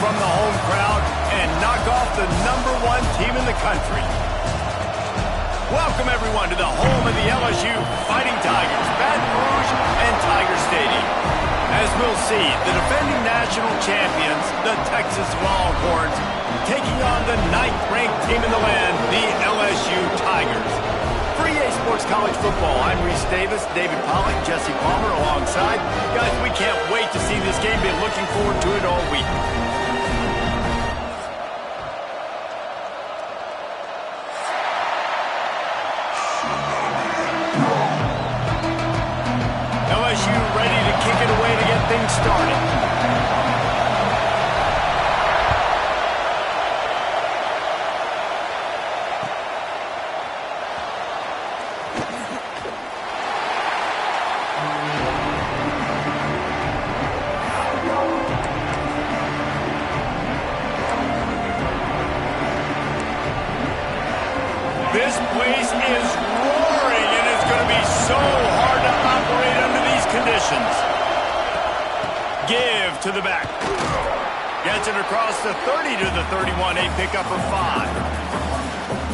from the home crowd and knock off the #1 team in the country. Welcome, everyone, to the home of the LSU Fighting Tigers, Baton Rouge and Tiger Stadium. As we'll see, the defending national champions, the Texas Longhorns, taking on the 9th-ranked team in the land, the LSU Tigers. For EA Sports College Football, I'm Reese Davis, David Pollack, Jesse Palmer alongside. Guys, we can't wait to see this game. Been looking forward to it all week. LSU ready to kick it away to get things started. This place is roaring, and it's going to be so hard to operate under these conditions. Give to the back. Gets it across the 30 to the 31, a pickup of 5.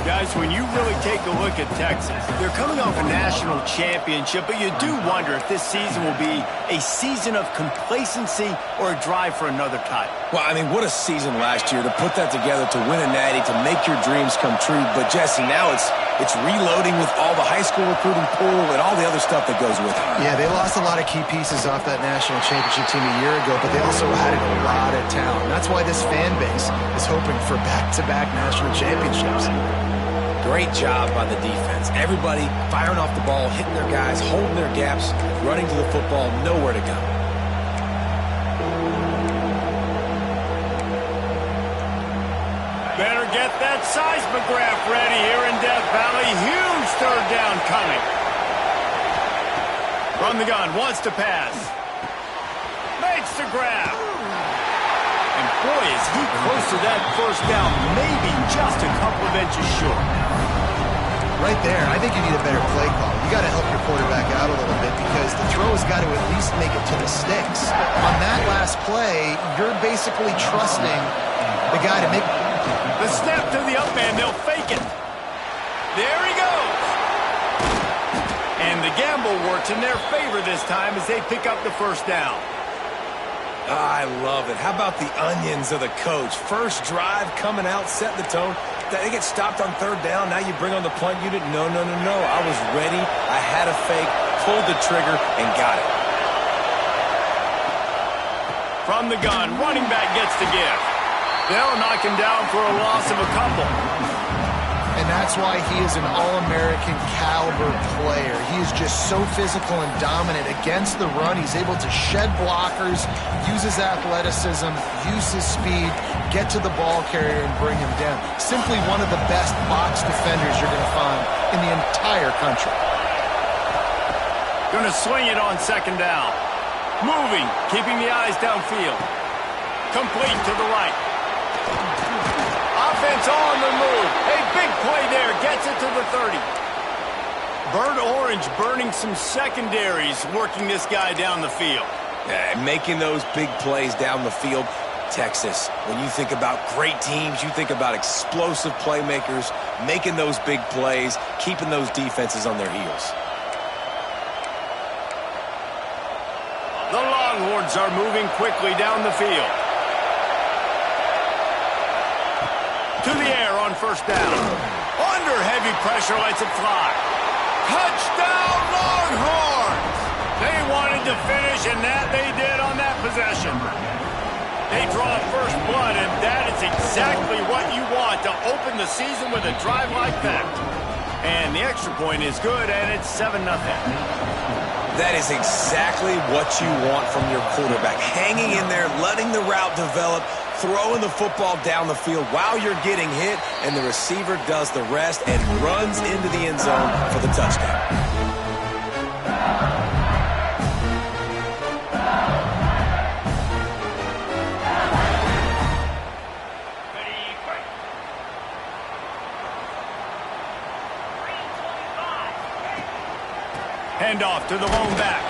Guys, when you really take a look at Texas, they're coming off a national championship, but you do wonder if this season will be a season of complacency or a drive for another title. Well, I mean, what a season last year to put that together, to win a natty, to make your dreams come true. But, Jesse, now it's reloading with all the high school recruiting pool and all the other stuff that goes with it. Yeah, they lost a lot of key pieces off that national championship team a year ago, but they also added a lot of talent. That's why this fan base is hoping for back-to-back national championships. Great job by the defense. Everybody firing off the ball, hitting their guys, holding their gaps, running to the football, nowhere to go. Better get that seismograph ready here in Death Valley. Huge third down coming. From the gun, wants to pass. Makes the grab. And boy, is he close to that first down, maybe just a couple of inches short. Right there, I think you need a better play call. You got to help your quarterback out a little bit because the throw has got to at least make it to the sticks. On that last play, you're basically trusting the guy to make... The snap to the up man, they'll fake it. There he goes. And the gamble works in their favor this time as they pick up the first down. I love it. How about the onions of the coach? First drive coming out, setting the tone. They get stopped on third down. Now you bring on the punt unit. No. I was ready. I had a fake, pulled the trigger, and got it. From the gun, running back gets the give. They'll knock him down for a loss of a couple. And that's why he is an All-American caliber player. He is just so physical and dominant against the run. He's able to shed blockers, use his athleticism, use his speed, get to the ball carrier and bring him down. Simply one of the best box defenders you're going to find in the entire country. Going to swing it on second down. Moving, keeping the eyes downfield. Complete to the right. Offense on the move. A big play there. Gets it to the 30. Bird Orange burning some secondaries, working this guy down the field. Yeah, making those big plays down the field. Texas, when you think about great teams, you think about explosive playmakers, making those big plays, keeping those defenses on their heels. The Longhorns are moving quickly down the field. To the air on first down. Under heavy pressure, lets it fly. Touchdown, Longhorns! They wanted to finish, and that they did on that possession. They draw first blood, and that is exactly what you want to open the season with a drive like that. And the extra point is good, and it's 7-0. That is exactly what you want from your quarterback. Hanging in there, letting the route develop, throwing the football down the field while you're getting hit, and the receiver does the rest and runs into the end zone for the touchdown. Handoff to the lone back.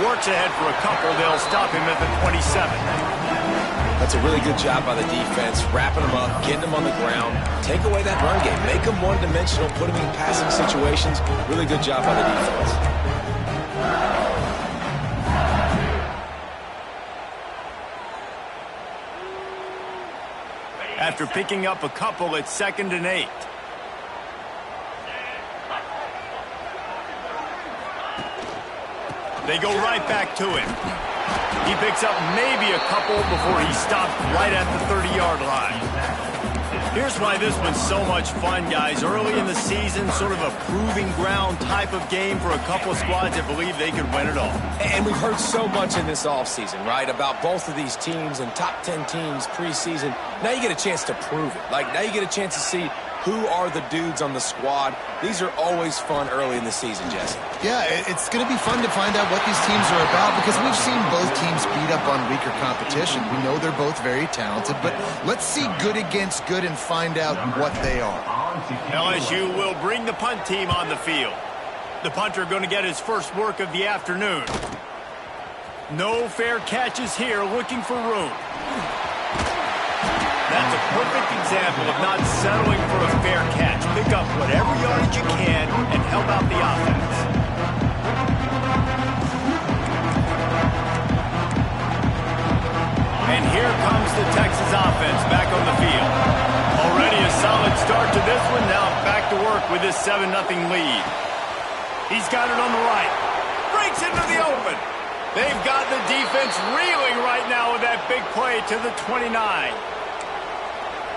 Works ahead for a couple. They'll stop him at the 27. That's a really good job by the defense, wrapping them up, getting them on the ground. Take away that run game. Make them one-dimensional, put them in passing situations. Really good job by the defense. After picking up a couple, it's 2nd and 8. They go right back to him. He picks up maybe a couple before he stopped right at the 30-yard line. Here's why this one's so much fun, guys. Early in the season, sort of a proving ground type of game for a couple of squads that believe they could win it all. And we've heard so much in this offseason, right, about both of these teams and top 10 teams preseason. Now you get a chance to prove it. Like, now you get a chance to see who are the dudes on the squad. These are always fun early in the season, Jesse. Yeah, it's going to be fun to find out what these teams are about because we've seen both teams beat up on weaker competition. We know they're both very talented, but let's see good against good and find out what they are. LSU will bring the punt team on the field. The punter going to get his first work of the afternoon. No fair catches here, looking for room. That's a perfect example of not settling for a fair catch. Pick up whatever yardage you can and help out the offense. And here comes the Texas offense back on the field. Already a solid start to this one. Now back to work with this 7-0 lead. He's got it on the right. Breaks into the open. They've got the defense reeling right now with that big play to the 29.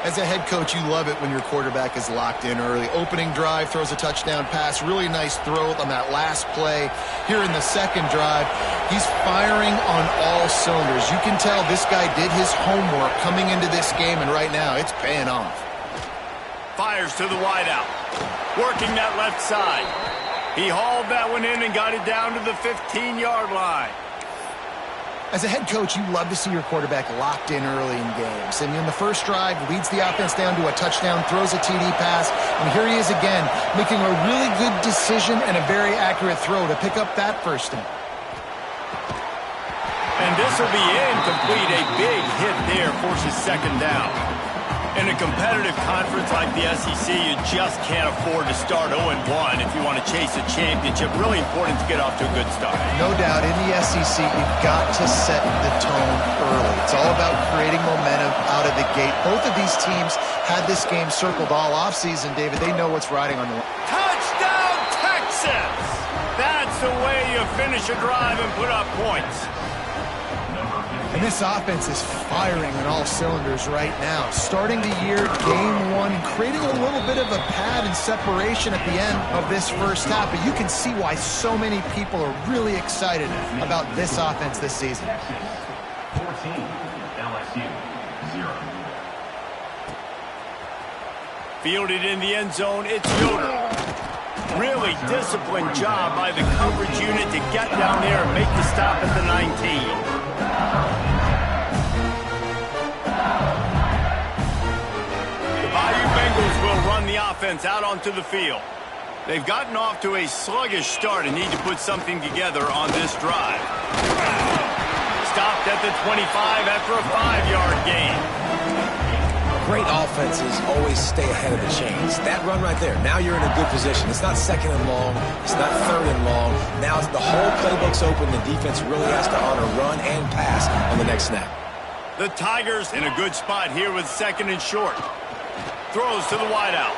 As a head coach, you love it when your quarterback is locked in early. Opening drive, throws a touchdown pass. Really nice throw on that last play. Here in the second drive, he's firing on all cylinders. You can tell this guy did his homework coming into this game, and right now it's paying off. Fires to the wideout. Working that left side. He hauled that one in and got it down to the 15-yard line. As a head coach, you love to see your quarterback locked in early in games. And in the first drive, leads the offense down to a touchdown, throws a TD pass, and here he is again, making a really good decision and a very accurate throw to pick up that first down. And this will be incomplete. A big hit there forces second down. In a competitive conference like the SEC, you just can't afford to start 0-1 if you want to chase a championship. Really important to get off to a good start. No doubt, in the SEC, you've got to set the tone early. It's all about creating momentum out of the gate. Both of these teams had this game circled all offseason, David. They know what's riding on the line. Touchdown, Texas! That's the way you finish a drive and put up points. And this offense is firing on all cylinders right now. Starting the year, game one, creating a little bit of a pad and separation at the end of this first half. But you can see why so many people are really excited about this offense this season. 14, LSU, 0. Fielded in the end zone, it's Yoder. Really disciplined job by the coverage unit to get down there and make the stop at the 19. Bengals will run the offense out onto the field. They've gotten off to a sluggish start and need to put something together on this drive. Stopped at the 25 after a 5-yard gain. Great offenses always stay ahead of the chains. That run right there, now you're in a good position. It's not second and long. It's not third and long. Now the whole playbook's open. The defense really has to honor run and pass on the next snap. The Tigers in a good spot here with second and short. Throws to the wideout.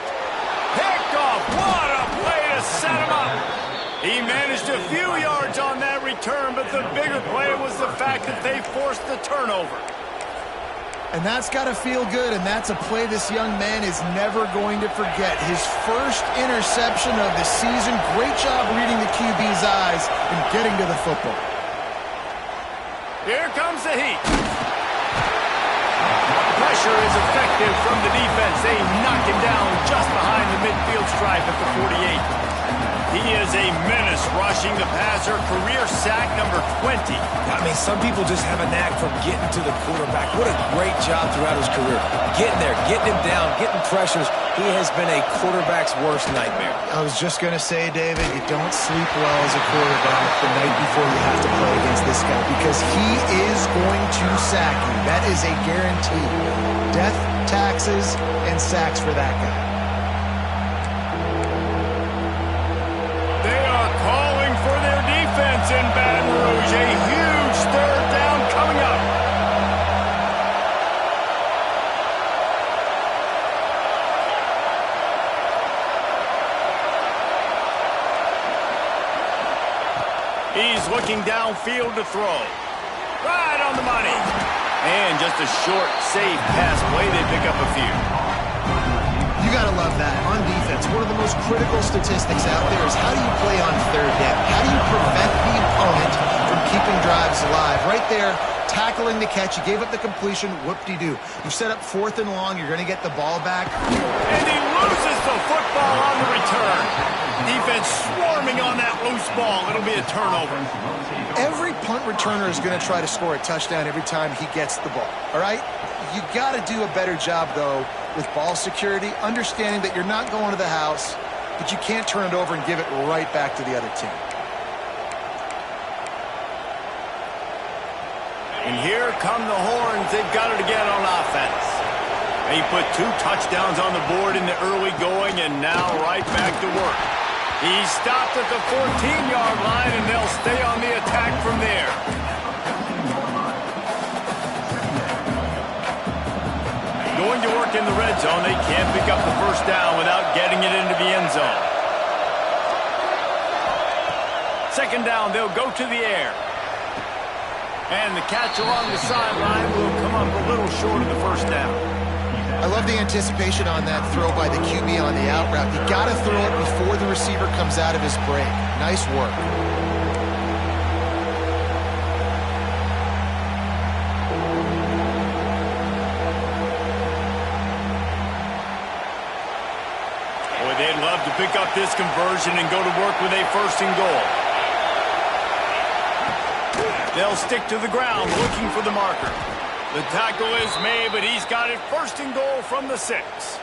Picked off. What a play to set him up. He managed a few yards on that return, but the bigger play was the fact that they forced the turnover. And that's got to feel good, and that's a play this young man is never going to forget. His first interception of the season. Great job reading the QB's eyes and getting to the football. Here comes the heat. Pressure is effective from the defense. They knock him down just behind the midfield stripe at the 48. He is a menace rushing the has her career sack number 20. I mean, some people just have a knack for getting to the quarterback. What a great job throughout his career. Getting there, getting him down, getting pressures. He has been a quarterback's worst nightmare. I was just going to say, David, you don't sleep well as a quarterback the night before you have to play against this guy because he is going to sack you. That is a guarantee. Death, taxes, and sacks for that guy. They are calling for their defense in Baton Rouge. A huge third down coming up. He's looking downfield to throw. Right on the money. And just a short, safe pass play. They pick up a few. You got to love that. On defense, one of the most critical statistics out there is how do you play on third down? How do you prevent the opponent from keeping drives alive? Right there, tackling the catch. You gave up the completion. Whoop-de-doo. You set up 4th and long. You're going to get the ball back. And he loses the football on the return. Defense swarming on that loose ball. It'll be a turnover. Every punt returner is going to try to score a touchdown every time he gets the ball. All right? You got to do a better job, though, with ball security, understanding that you're not going to the house, but you can't turn it over and give it right back to the other team. And here come the horns. They've got it again on offense. They put 2 touchdowns on the board in the early going, and now right back to work. He stopped at the 14-yard line, and they'll stay on the attack from there. Going to work in the red zone. They can't pick up the first down without getting it into the end zone. 2nd down, they'll go to the air. And the catch along the sideline will come up a little short of the first down. I love the anticipation on that throw by the QB on the out route. You got to throw it before the receiver comes out of his break. Nice work. Boy, they'd love to pick up this conversion and go to work with a 1st and goal. They'll stick to the ground looking for the marker. The tackle is made, but he's got it 1st and goal from the 6.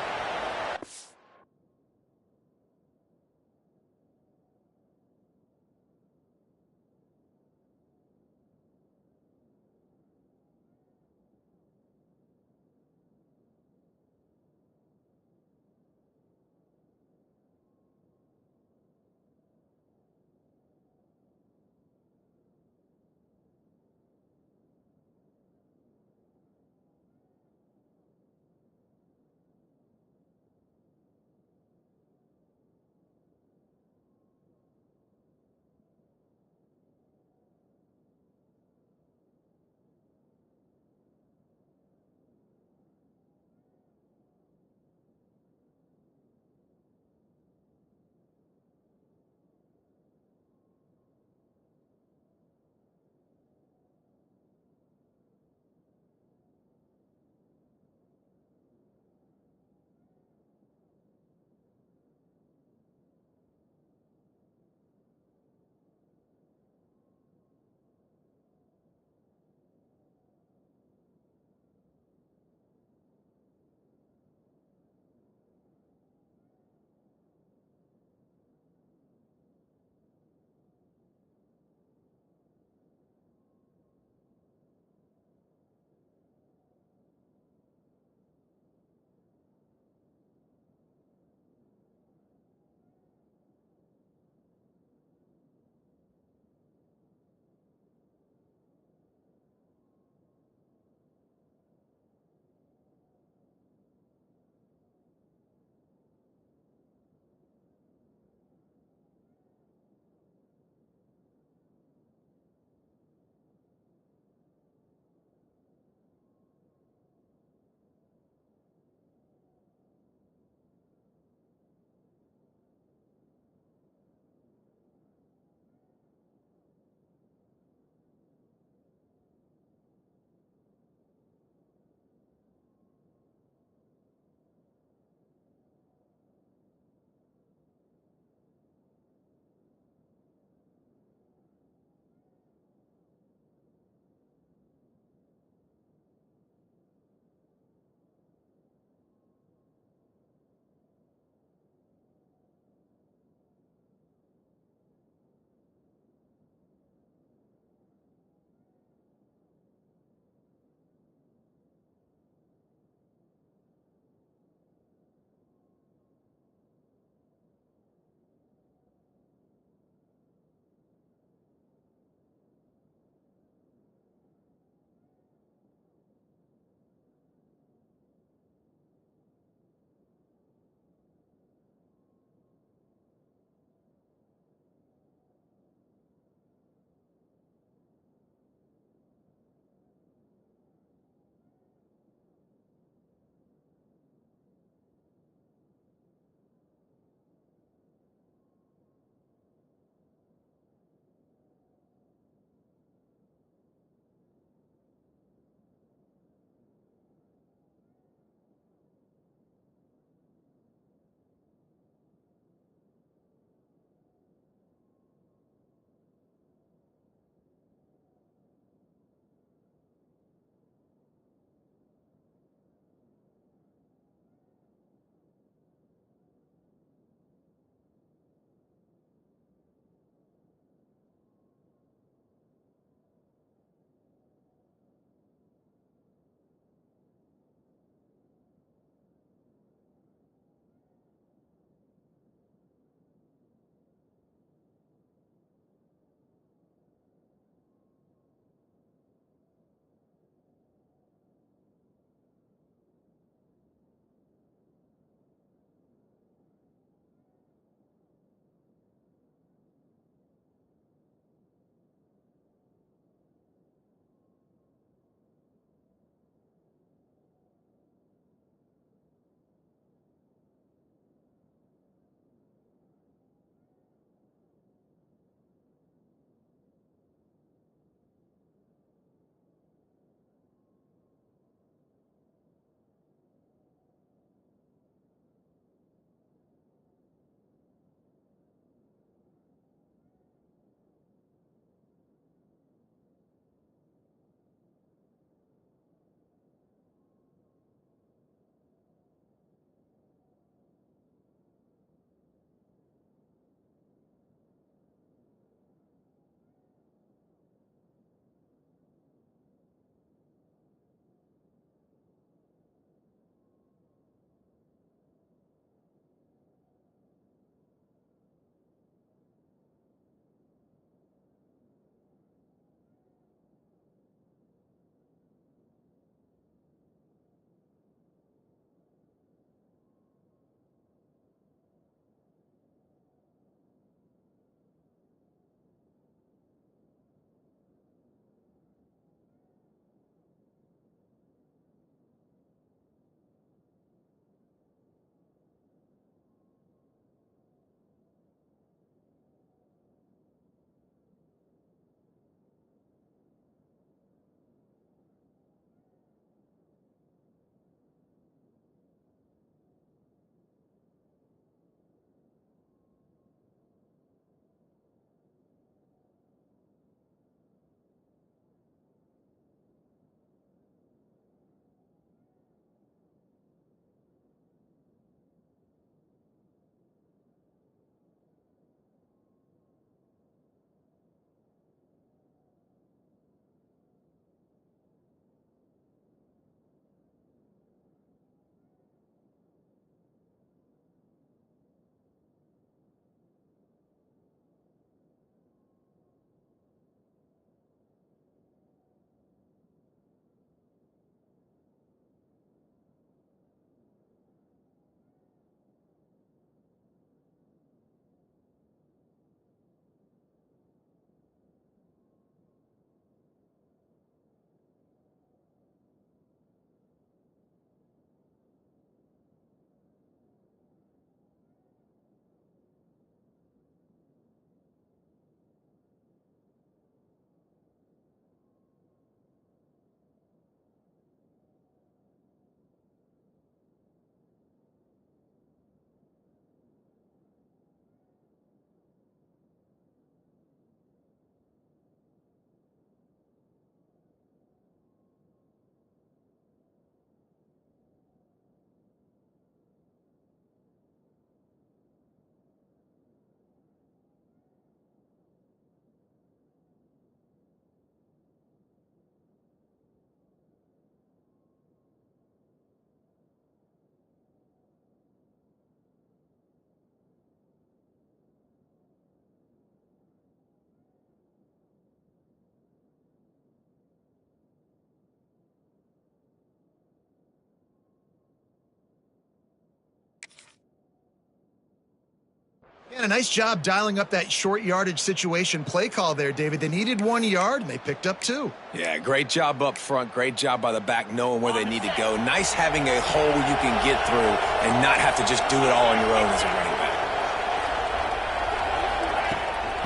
And a nice job dialing up that short yardage situation play call there, David. They needed 1 yard, and they picked up 2. Yeah, great job up front. Great job by the back knowing where they need to go. Nice having a hole you can get through and not have to just do it all on your own as a running back.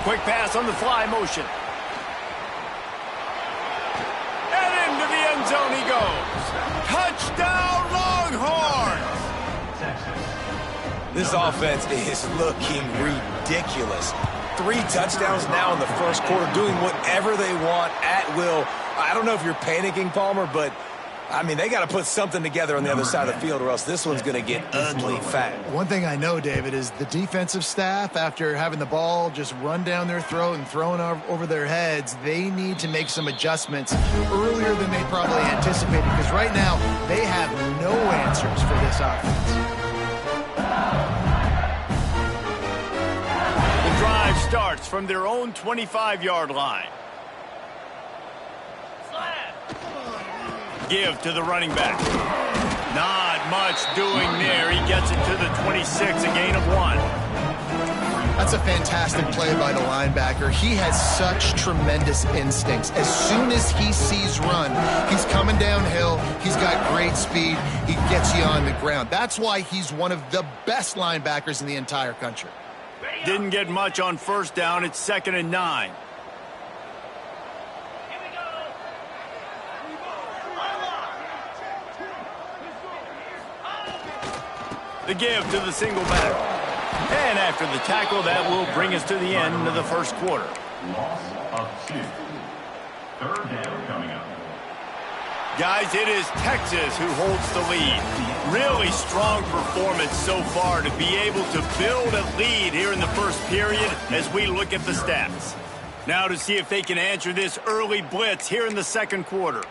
Quick pass on the fly motion. And into the end zone he goes. Touchdown, Longhorns! This offense is looking ridiculous. 3 touchdowns now in the first quarter, doing whatever they want at will. I don't know if you're panicking, Palmer, but, I mean, they got to put something together on the other side of the field or else this one's going to get ugly fast. One thing I know, David, is the defensive staff, after having the ball just run down their throat and thrown over their heads, they need to make some adjustments earlier than they probably anticipated, because right now they have no answers for this offense. The drive starts from their own 25-yard line. Give to the running back. Not much doing there. He gets it to the 26, a gain of 1. That's a fantastic play by the linebacker. He has such tremendous instincts. As soon as he sees run, he's coming downhill. He's got great speed. He gets you on the ground. That's why he's one of the best linebackers in the entire country. Didn't get much on first down. It's 2nd and 9. The give to the single back. And after the tackle, that will bring us to the end of the first quarter. Loss of 2. 3rd down coming up. Guys, it is Texas who holds the lead. Really strong performance so far to be able to build a lead here in the first period as we look at the stats. Now to see if they can answer this early blitz here in the second quarter.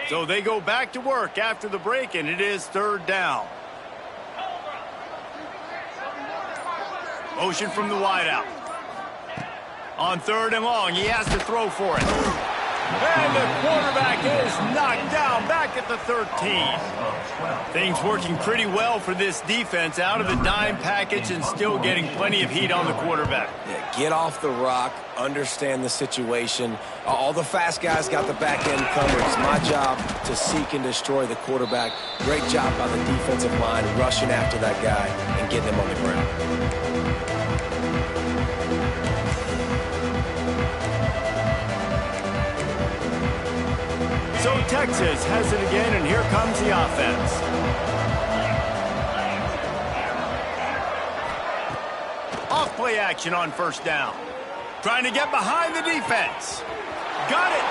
So they go back to work after the break, and it is 3rd down. Motion from the wideout. On 3rd and long, he has to throw for it. And the quarterback is knocked down back at the 13. Things working pretty well for this defense, out of the dime package and still getting plenty of heat on the quarterback. Yeah, get off the rock, understand the situation. All the fast guys got the back end covered. It's my job to seek and destroy the quarterback. Great job by the defensive line rushing after that guy and getting him on the ground. So Texas has it again, and here comes the offense. Off play action on 1st down. Trying to get behind the defense. Got it.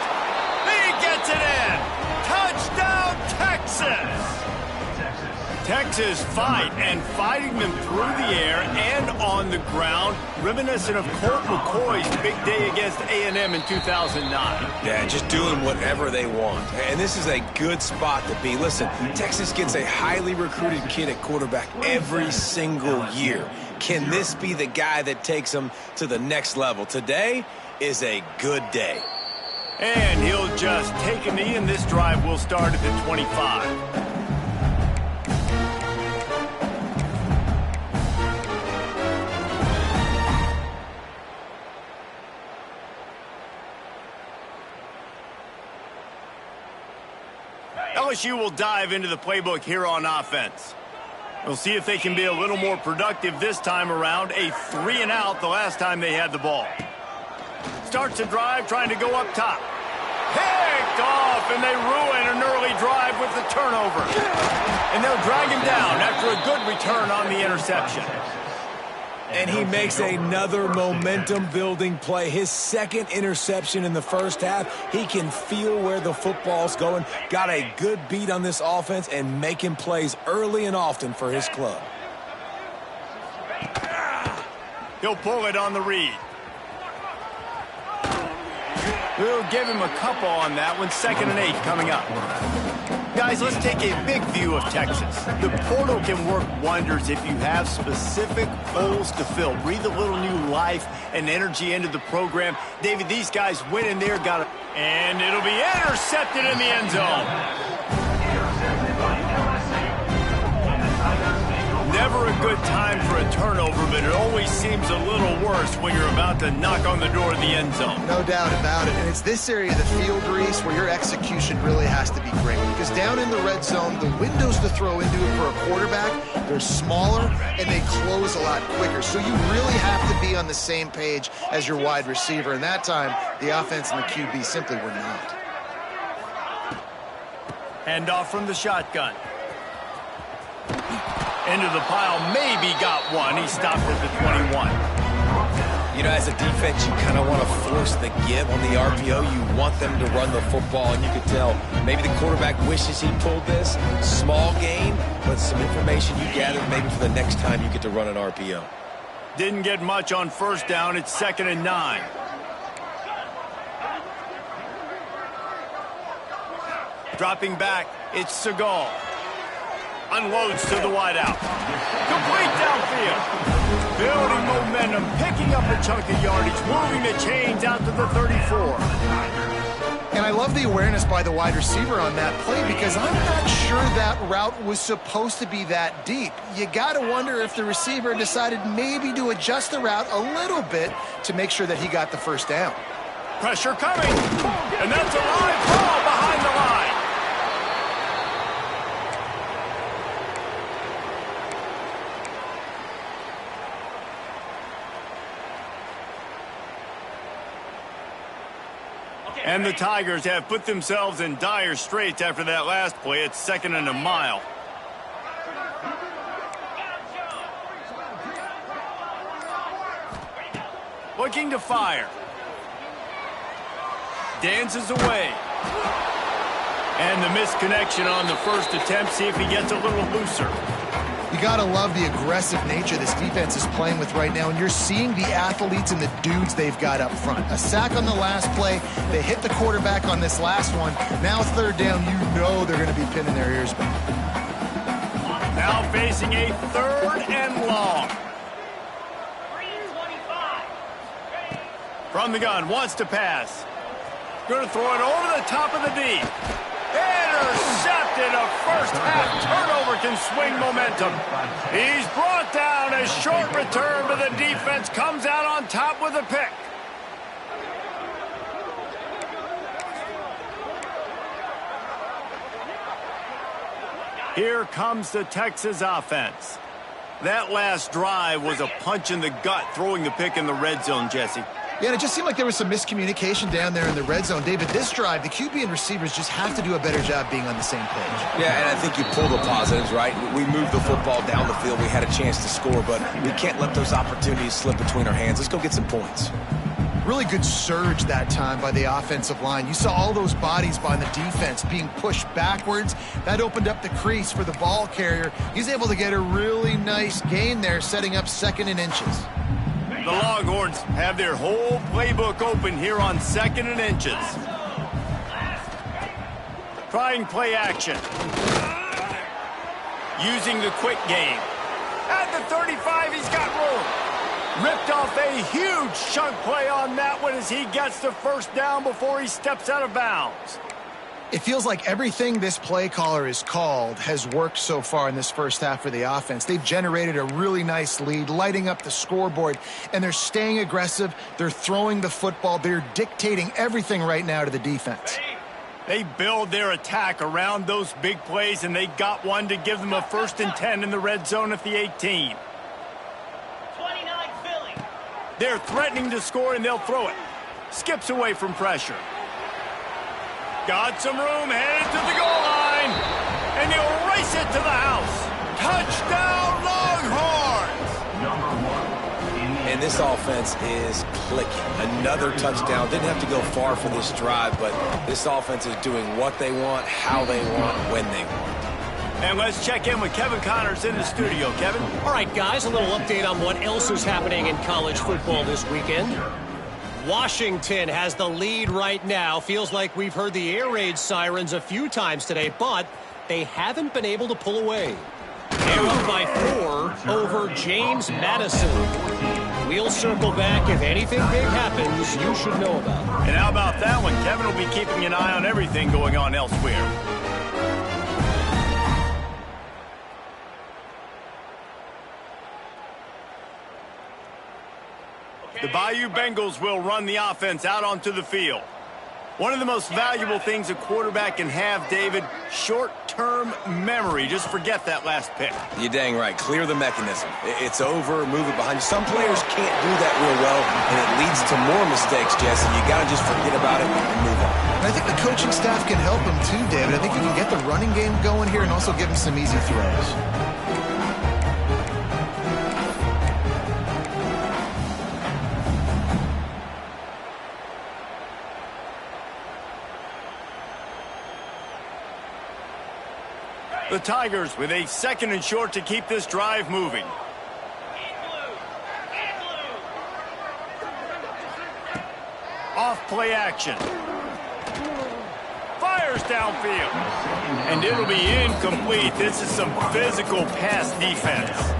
He gets it in. Touchdown, Texas. Texas fighting them through the air and on the ground, reminiscent of Colt McCoy's big day against A&M in 2009. Yeah, just doing whatever they want. And this is a good spot to be. Listen, Texas gets a highly recruited kid at quarterback every single year. Can this be the guy that takes them to the next level? Today is a good day. And he'll just take a knee, and this drive will start at the 25. LSU will dive into the playbook here on offense. We'll see if they can be a little more productive this time around. A 3-and-out the last time they had the ball. Starts a drive trying to go up top. Picked off, and they ruin an early drive with the turnover. And they'll drag him down after a good return on the interception. And he makes another momentum-building play. His 2nd interception in the first half. He can feel where the football's going. Got a good beat on this offense and making plays early and often for his club. He'll pull it on the read. We'll give him a couple on that one. 2nd and 8 coming up. Guys, let's take a big view of Texas. The portal can work wonders if you have specific holes to fill. Breathe a little new life and energy into the program. David, these guys went in there, got And it'll be intercepted in the end zone. Never a good time for a turnover, but it always seems a little worse when you're about to knock on the door of the end zone. No doubt about it. And it's this area of the field, Reese, where your execution really has to be great. Because down in the red zone, the windows to throw into it for a quarterback, they're smaller and they close a lot quicker. So you really have to be on the same page as your wide receiver. And that time, the offense and the QB simply were not. Hand off from the shotgun. Into the pile, maybe got one. He stopped at the 21. You know, as a defense, you kind of want to force the give on the RPO. You want them to run the football, and you can tell maybe the quarterback wishes he pulled this. Small gain, but some information you gathered maybe for the next time you get to run an RPO. Didn't get much on first down. It's 2nd and 9. Dropping back, it's Seagal. Unloads to the wideout. Complete downfield. Building momentum, picking up a chunk of yardage, moving the chains out to the 34. And I love the awareness by the wide receiver on that play because I'm not sure that route was supposed to be that deep. You got to wonder if the receiver decided maybe to adjust the route a little bit to make sure that he got the first down. Pressure coming. And that's a live ball behind the line. And the Tigers have put themselves in dire straits after that last play. It's 2nd and a mile. Looking to fire. Dances away. And the misconnection on the first attempt. See if he gets a little looser. You got to love the aggressive nature this defense is playing with right now, and you're seeing the athletes and the dudes they've got up front. A sack on the last play. They hit the quarterback on this last one. Now 3rd down, you know they're going to be pinning their ears back. Now facing a 3rd and long. From the gun, wants to pass. Going to throw it over the top of the D. Intercepted. A first-half turnover can swing momentum. He's brought down. A short return, but the defense comes out on top with a pick. Here comes the Texas offense. That last drive was a punch in the gut, throwing the pick in the red zone, Jesse. Yeah, and it just seemed like there was some miscommunication down there in the red zone. David, this drive, the QB and receivers just have to do a better job being on the same page. Yeah, and I think you pull the positives, right? We moved the football down the field. We had a chance to score, but we can't let those opportunities slip between our hands. Let's go get some points. Really good surge that time by the offensive line. You saw all those bodies by the defense being pushed backwards. That opened up the crease for the ball carrier. He's able to get a really nice gain there, setting up 2nd and inches. The Longhorns have their whole playbook open here on 2nd and inches. Trying play action. Using the quick game. At the 35, he's got room. Ripped off a huge chunk play on that one as he gets the first down before he steps out of bounds. It feels like everything this play caller has called has worked so far in this first half for the offense. They've generated a really nice lead, lighting up the scoreboard, and they're staying aggressive. They're throwing the football. They're dictating everything right now to the defense. They build their attack around those big plays, and they got one to give them a 1st and 10 in the red zone at the 18. 29 Philly. They're threatening to score, and they'll throw it. Skips away from pressure. Got some room, headed to the goal line, and he'll race it to the house. Touchdown, Longhorns! And this offense is clicking. Another touchdown. Didn't have to go far for this drive, but this offense is doing what they want, how they want, when they want. And let's check in with Kevin Connors in the studio. Kevin? All right, guys, a little update on what else is happening in college football this weekend. Washington has the lead right now. Feels like we've heard the air raid sirens a few times today, but they haven't been able to pull away. They're up by 4 over James Madison. We'll circle back if anything big happens you should know about. And how about that one? Kevin will be keeping an eye on everything going on elsewhere. The Bayou Bengals will run the offense out onto the field. One of the most valuable things a quarterback can have, David, short-term memory. Just forget that last pick. You're dang right. Clear the mechanism. It's over, move it behind you. Some players can't do that real well, and it leads to more mistakes, Jesse. You got to just forget about it and move on. I think the coaching staff can help him too, David. I think you can get the running game going here and also give him some easy throws. The Tigers with a 2nd and short to keep this drive moving. Off play action. Fires downfield. And it'll be incomplete. This is some physical pass defense.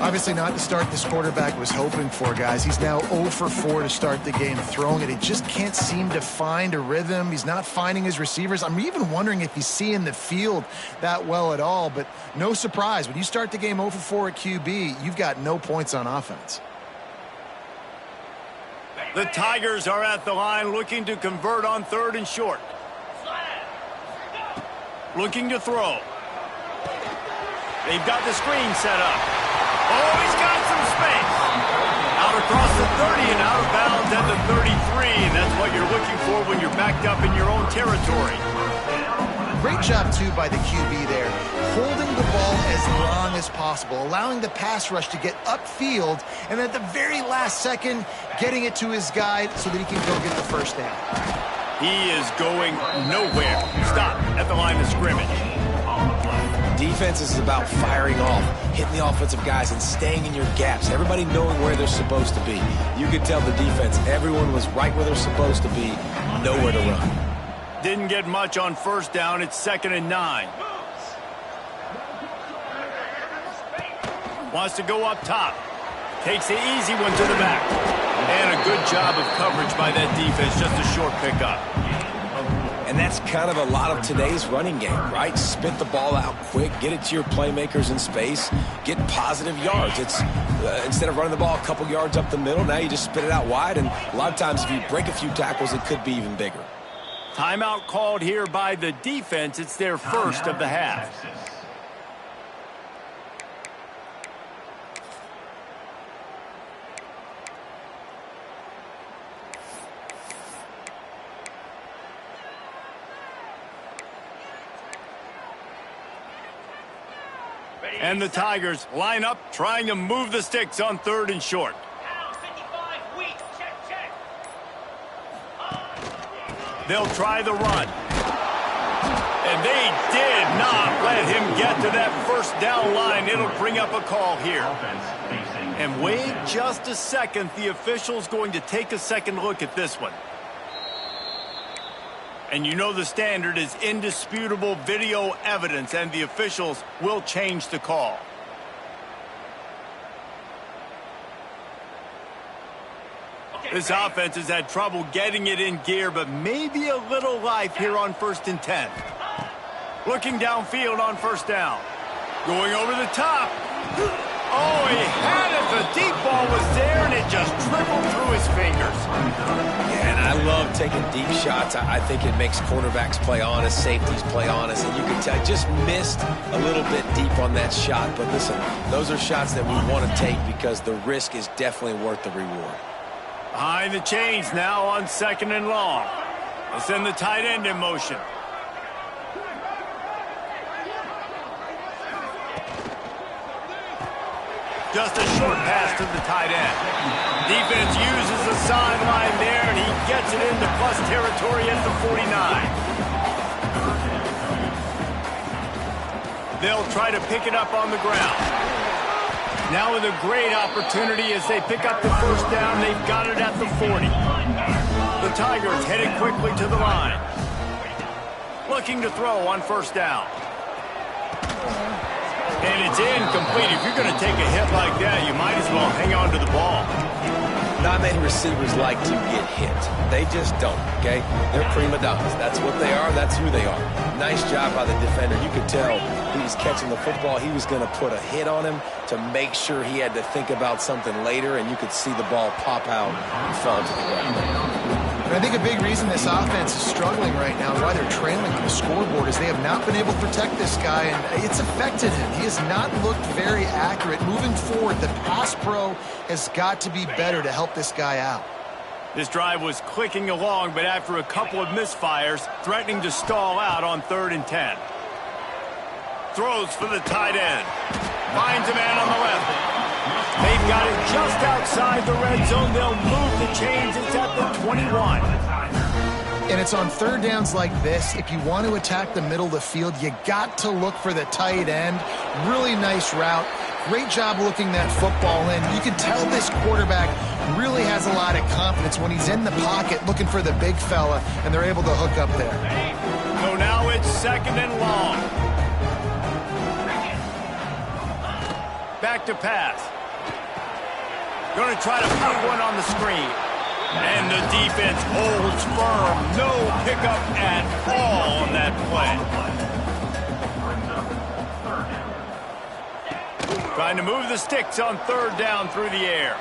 Obviously not the start this quarterback was hoping for, guys. He's now 0 for 4 to start the game throwing it. He just can't seem to find a rhythm. He's not finding his receivers. I'm even wondering if he's seeing the field that well at all, but no surprise. When you start the game 0 for 4 at QB, you've got no points on offense. The Tigers are at the line looking to convert on 3rd and short. Looking to throw. They've got the screen set up. Oh, he's got some space. Out across the 30 and out of bounds at the 33. And that's what you're looking for when you're backed up in your own territory. Great job, too, by the QB there. Holding the ball as long as possible, allowing the pass rush to get upfield, and at the very last second, getting it to his guy so that he can go get the first down. He is going nowhere. Stop at the line of scrimmage. Defense is about firing off, hitting the offensive guys, and staying in your gaps. Everybody knowing where they're supposed to be. You could tell the defense, everyone was right where they're supposed to be, nowhere to run. Didn't get much on 1st down. It's 2nd and 9. Wants to go up top. Takes the easy one to the back. And a good job of coverage by that defense. Just a short pickup. And that's kind of a lot of today's running game, right? Spit the ball out quick, get it to your playmakers in space, get positive yards. It's instead of running the ball a couple yards up the middle, now you just spit it out wide, and a lot of times if you break a few tackles, it could be even bigger. Timeout called here by the defense. It's their first of the half. And the Tigers line up, trying to move the sticks on 3rd and short. They'll try the run. And they did not let him get to that 1st down line. It'll bring up a call here. And wait just a second. The official's going to take a second look at this one. And you know the standard is indisputable video evidence, and the officials will change the call. This offense has had trouble getting it in gear, but maybe a little life here on 1st and 10. Looking downfield on 1st down. Going over the top. Oh, he had it. The deep ball was there, and it just trickled through his fingers. Yeah, and I love taking deep shots. I think it makes quarterbacks play honest, safeties play honest, and you can tell I just missed a little bit deep on that shot. But listen, those are shots that we want to take because the risk is definitely worth the reward. Behind the chains now on 2nd and long. They'll send the tight end in motion. Just a short pass to the tight end. Defense uses the sideline there, and he gets it into plus territory at the 49. They'll try to pick it up on the ground. Now with a great opportunity as they pick up the 1st down. They've got it at the 40. The Tigers headed quickly to the line. Looking to throw on 1st down. And it's incomplete. If you're going to take a hit like that, you might as well hang on to the ball. Not many receivers like to get hit. They just don't, okay? They're prima donnas. That's what they are. That's who they are. Nice job by the defender. You could tell he was catching the football. He was going to put a hit on him to make sure he had to think about something later, and you could see the ball pop out and fall to the ground. And I think a big reason this offense is struggling right now, why they're trailing on the scoreboard, is they have not been able to protect this guy, and it's affected him. He has not looked very accurate. Moving forward, the pass pro has got to be better to help this guy out. This drive was clicking along, but after a couple of misfires, threatening to stall out on 3rd and 10. Throws for the tight end. Finds a man on the left. They've got it just outside the red zone. They'll move the chains. It's at the 21. And it's on 3rd downs like this. If you want to attack the middle of the field, you got to look for the tight end. Really nice route. Great job looking that football in. You can tell this quarterback really has a lot of confidence when he's in the pocket looking for the big fella, and they're able to hook up there. So now it's 2nd and long. Back to pass. Going to try to put one on the screen. And the defense holds firm. No pickup at all on that play. Trying to move the sticks on 3rd down through the air.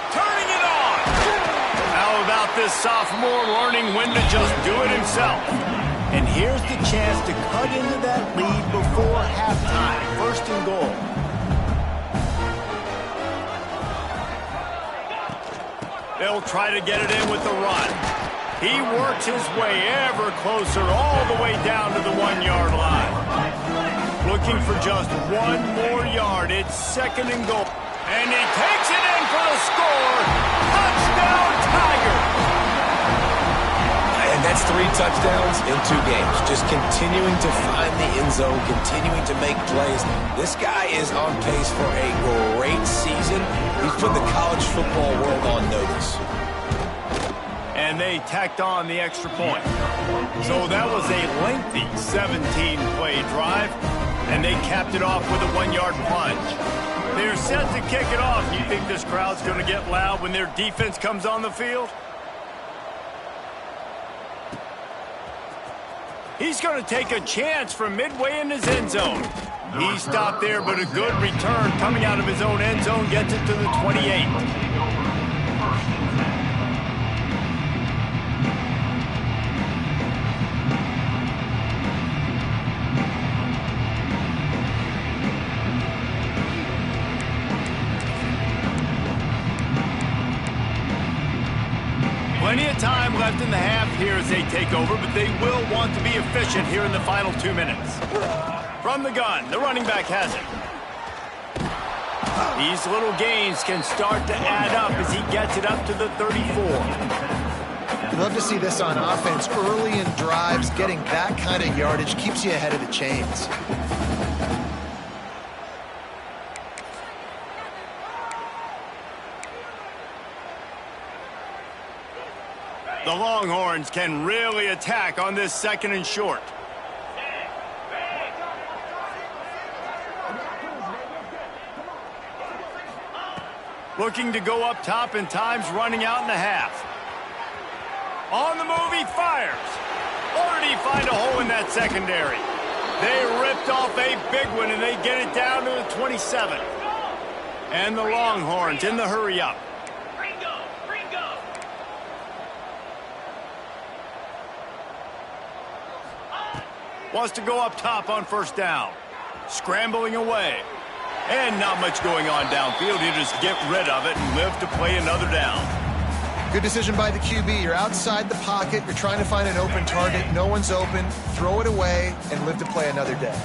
Turning it on. How about this sophomore learning when to just do it himself? And here's the chance to cut into that lead before halftime. 1st and goal. They'll try to get it in with the run. He works his way ever closer all the way down to the 1-yard line. Looking for just 1 more yard. It's 2nd and goal. And he takes it in for the score. Touchdown, Tigers! And that's 3 touchdowns in 2 games. Just continuing to find the end zone, continuing to make plays. This guy is on pace for a great season. He's put the college football world on notice. And they tacked on the extra point. So that was a lengthy 17-play drive, and they capped it off with a 1-yard plunge. They're set to kick it off. You think this crowd's going to get loud when their defense comes on the field? He's going to take a chance from midway in his end zone. He stopped there, but a good return coming out of his own end zone gets it to the 28. Plenty of time left in the half here as they take over, but they will want to be efficient here in the final 2 minutes. From the gun, the running back has it. These little gains can start to add up as he gets it up to the 34. Love to see this on offense. Early in drives, getting that kind of yardage keeps you ahead of the chains. The Longhorns can really attack on this 2nd and short. Looking to go up top, and time's running out in the half. On the move, he fires. Or did he find a hole in that secondary? They ripped off a big one, and they get it down to the 27. And the Longhorns in the hurry-up. Wants to go up top on 1st down. Scrambling away. And not much going on downfield. You just get rid of it and live to play another down. Good decision by the QB. You're outside the pocket. You're trying to find an open target. No one's open. Throw it away and live to play another day.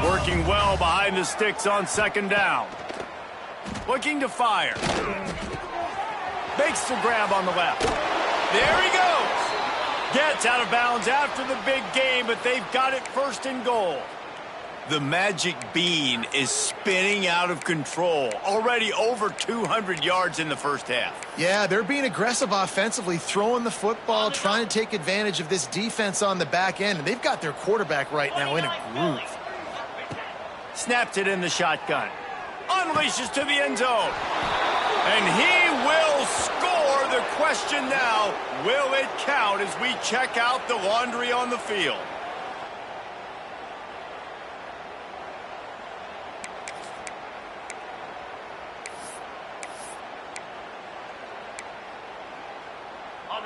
Working well behind the sticks on 2nd down. Looking to fire. Makes the grab on the left. There he goes. Gets out of bounds after the big game, but they've got it 1st and goal. The magic bean is spinning out of control. Already over 200 yards in the 1st half. Yeah, they're being aggressive offensively, throwing the football, trying to take advantage of this defense on the back end. And they've got their quarterback right now in a groove. Snaps it in the shotgun. Unleashes to the end zone. And he will score. The question now, will it count as we check out the laundry on the field?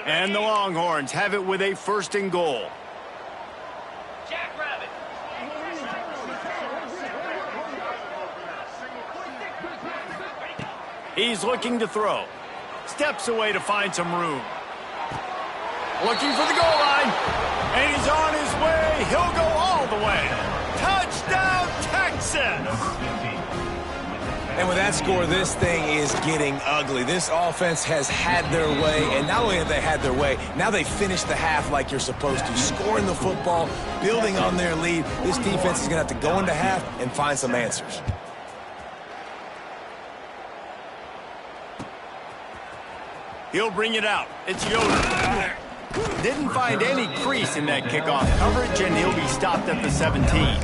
And the Longhorns have it with a 1st and goal. Jackrabbit. He's looking to throw. Steps away to find some room. Looking for the goal line. And he's on his way. He'll go all the way. Touchdown, Texas! And with that score, this thing is getting ugly. This offense has had their way, and not only have they had their way, now they finished the half like you're supposed to, scoring the football, building on their lead. This defense is going to have to go into half and find some answers. He'll bring it out. It's Yoder. Didn't find any crease in that kickoff coverage, and he'll be stopped at the 17.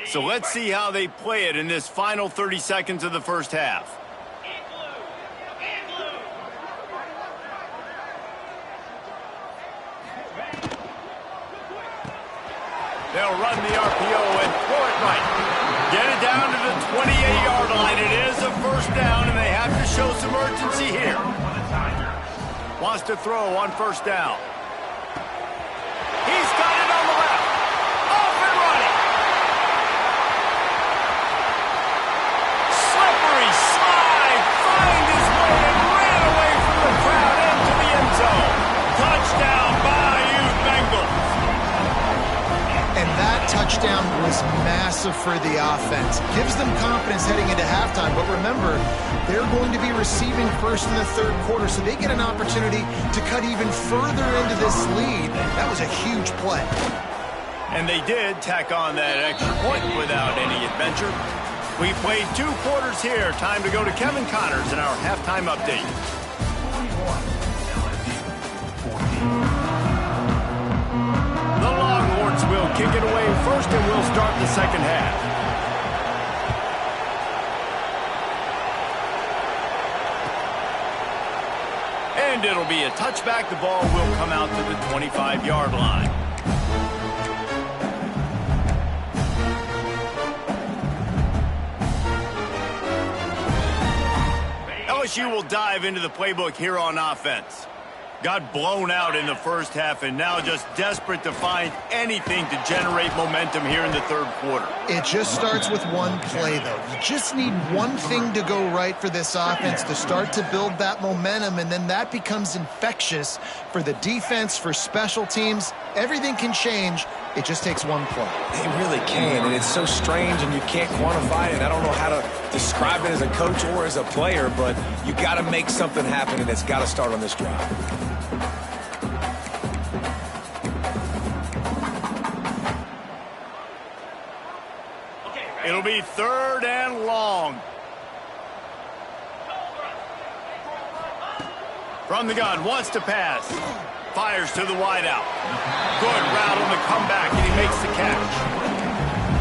So let's see how they play it in this final 30 seconds of the first half. They'll run the RPO and throw it right. Get it down to the 28-yard line. It is a 1st down, and they have to show some urgency here. Wants to throw on 1st down. He's got it on the left. Off and running. Slippery slide. Find his way and ran away from the crowd into the end zone. Touchdown, Bayou Bengals. And that touchdown was massive for the offense. Gives them confidence heading into halftime. But remember, they're going to be receiving first in the 3rd quarter, so they get an opportunity to cut even further into this lead. That was a huge play. And they did tack on that extra point without any adventure. We played 2 quarters here. Time to go to Kevin Connors in our halftime update. Will kick it away first, and we'll start the 2nd half. And it'll be a touchback. The ball will come out to the 25-yard line. LSU will dive into the playbook here on offense. Got blown out in the first half and now just desperate to find anything to generate momentum here in the 3rd quarter. It just starts with one play, though. You just need one thing to go right for this offense to start to build that momentum, and then that becomes infectious for the defense, for special teams. Everything can change. It just takes one play. It really can, and it's so strange, and you can't quantify it. I don't know how to describe it as a coach or as a player, but you got to make something happen, and it's got to start on this drive. It'll be 3rd and long. From the gun, wants to pass. Fires to the wideout. Good route on the comeback, and he makes the catch.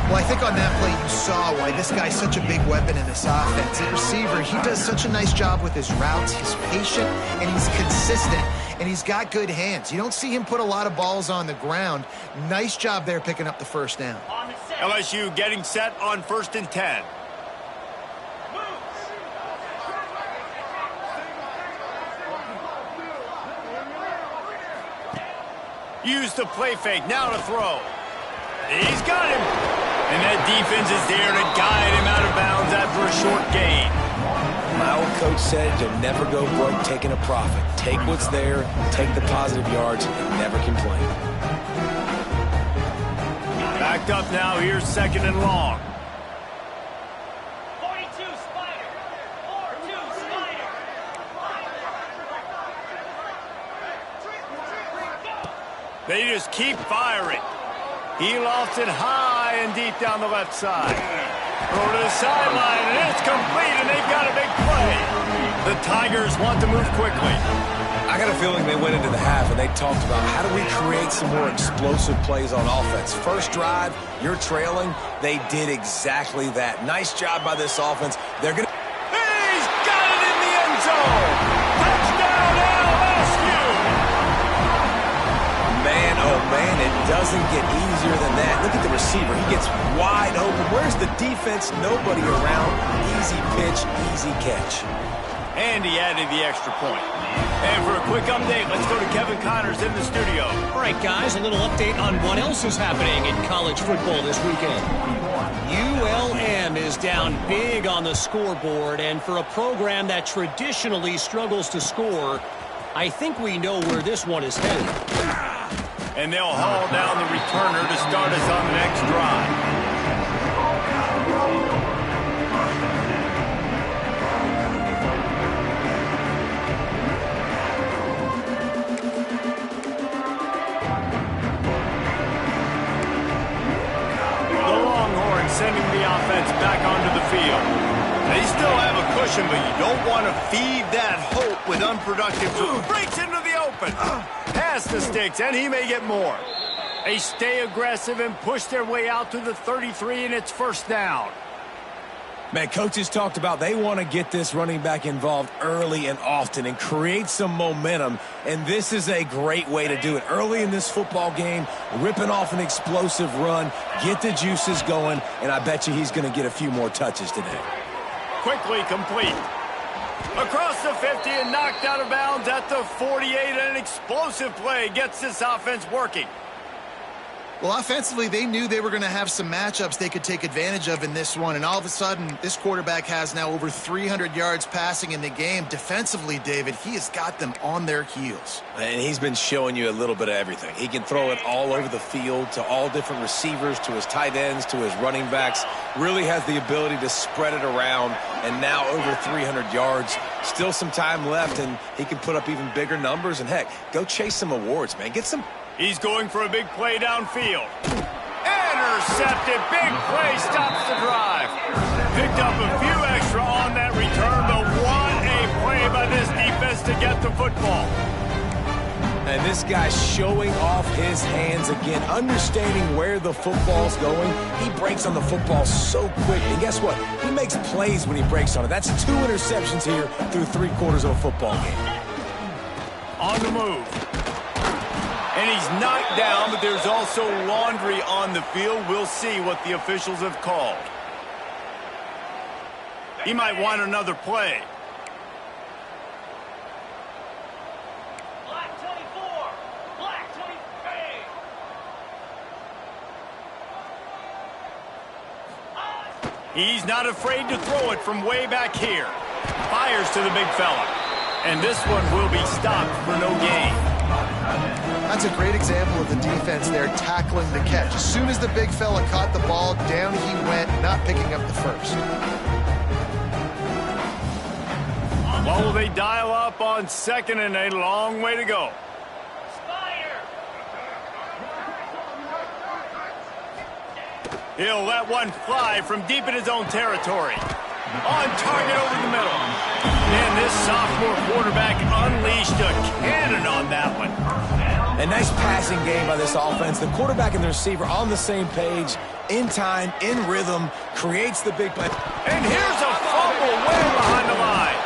Well, I think on that play you saw why this guy's such a big weapon in this offense. At receiver, he does such a nice job with his routes. He's patient, and he's consistent, and he's got good hands. You don't see him put a lot of balls on the ground. Nice job there picking up the 1st down. LSU getting set on 1st and 10. Use the play fake, now to throw. He's got him. And that defense is there to guide him out of bounds after a short gain. My old coach said you'll never go broke taking a profit. Take what's there, take the positive yards, and never complain. Backed up now, here's 2nd and long. 42 Spider. 4-2 Spider. They just keep firing. He lofts it high and deep down the left side. Throw to the sideline, and it's complete, and they've got a big play. The Tigers want to move quickly. I got a feeling they went into the half and they talked about how do we create some more explosive plays on offense. First drive, you're trailing. They did exactly that. Nice job by this offense. They're going to... He's got it in the end zone. Touchdown, LSU. Man, oh man, it doesn't get easier than that. Look at the receiver. He gets wide open. Where's the defense? Nobody around. Easy pitch, easy catch. And he added the extra point. And for a quick update, let's go to Kevin Connors in the studio. All right, guys, a little update on what else is happening in college football this weekend. ULM is down big on the scoreboard, and for a program that traditionally struggles to score, I think we know where this one is headed. And they'll haul down the returner to start us on the next drive. Sending the offense back onto the field. They still have a cushion, but you don't want to feed that hope with unproductive. Breaks into the open. Pass the sticks, and he may get more. They stay aggressive and push their way out to the 33, and it's first down. Man, coaches talked about they want to get this running back involved early and often and create some momentum, and this is a great way to do it. Early in this football game, ripping off an explosive run, get the juices going, and I bet you he's going to get a few more touches today. Quickly complete. Across the 50 and knocked out of bounds at the 48, and an explosive play gets this offense working. Well, offensively, they knew they were going to have some matchups they could take advantage of in this one, and all of a sudden, this quarterback has now over 300 yards passing in the game. Defensively, David, he has got them on their heels. And he's been showing you a little bit of everything. He can throw it all over the field to all different receivers, to his tight ends, to his running backs. Really has the ability to spread it around, and now over 300 yards. Still some time left, and he can put up even bigger numbers. And, heck, go chase some awards, man. Get some... He's going for a big play downfield. Intercepted. Big play stops the drive. Picked up a few extra on that return, but what a play by this defense to get the football. And this guy's showing off his hands again, understanding where the football's going. He breaks on the football so quick. And guess what? He makes plays when he breaks on it. That's 2 interceptions here through 3 quarters of a football game. On the move. And he's knocked down, but there's also laundry on the field. We'll see what the officials have called. He might want another play. Black 24. Black 23. He's not afraid to throw it from way back here. Fires to the big fella. And this one will be stopped for no gain. That's a great example of the defense there tackling the catch. As soon as the big fella caught the ball, down he went, not picking up the first. What will they dial up on 2nd and a long way to go? Fire. He'll let one fly from deep in his own territory. On target over the middle. And this sophomore quarterback unleashed a cannon on that one. A nice passing game by this offense. The quarterback and the receiver on the same page, in time, in rhythm, creates the big play. And here's a fumble way behind the line.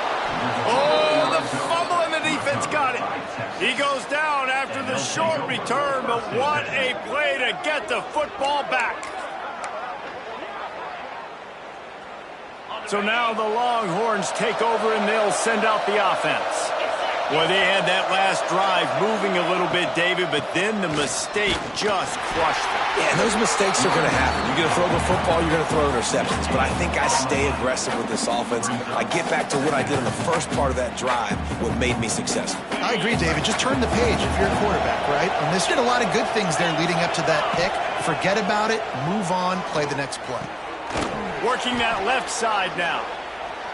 Oh, the fumble, and the defense got it. He goes down after the short return, but what a play to get the football back. So now the Longhorns take over, and they'll send out the offense. Well, they had that last drive moving a little bit, David, but then the mistake just crushed them. Yeah, those mistakes are going to happen. You're going to throw the football, you're going to throw interceptions. But I think I stay aggressive with this offense. I get back to what I did in the first part of that drive, what made me successful. I agree, David. Just turn the page if you're a quarterback, right? And there's been a lot of good things there leading up to that pick. Forget about it, move on, play the next play. Working that left side now.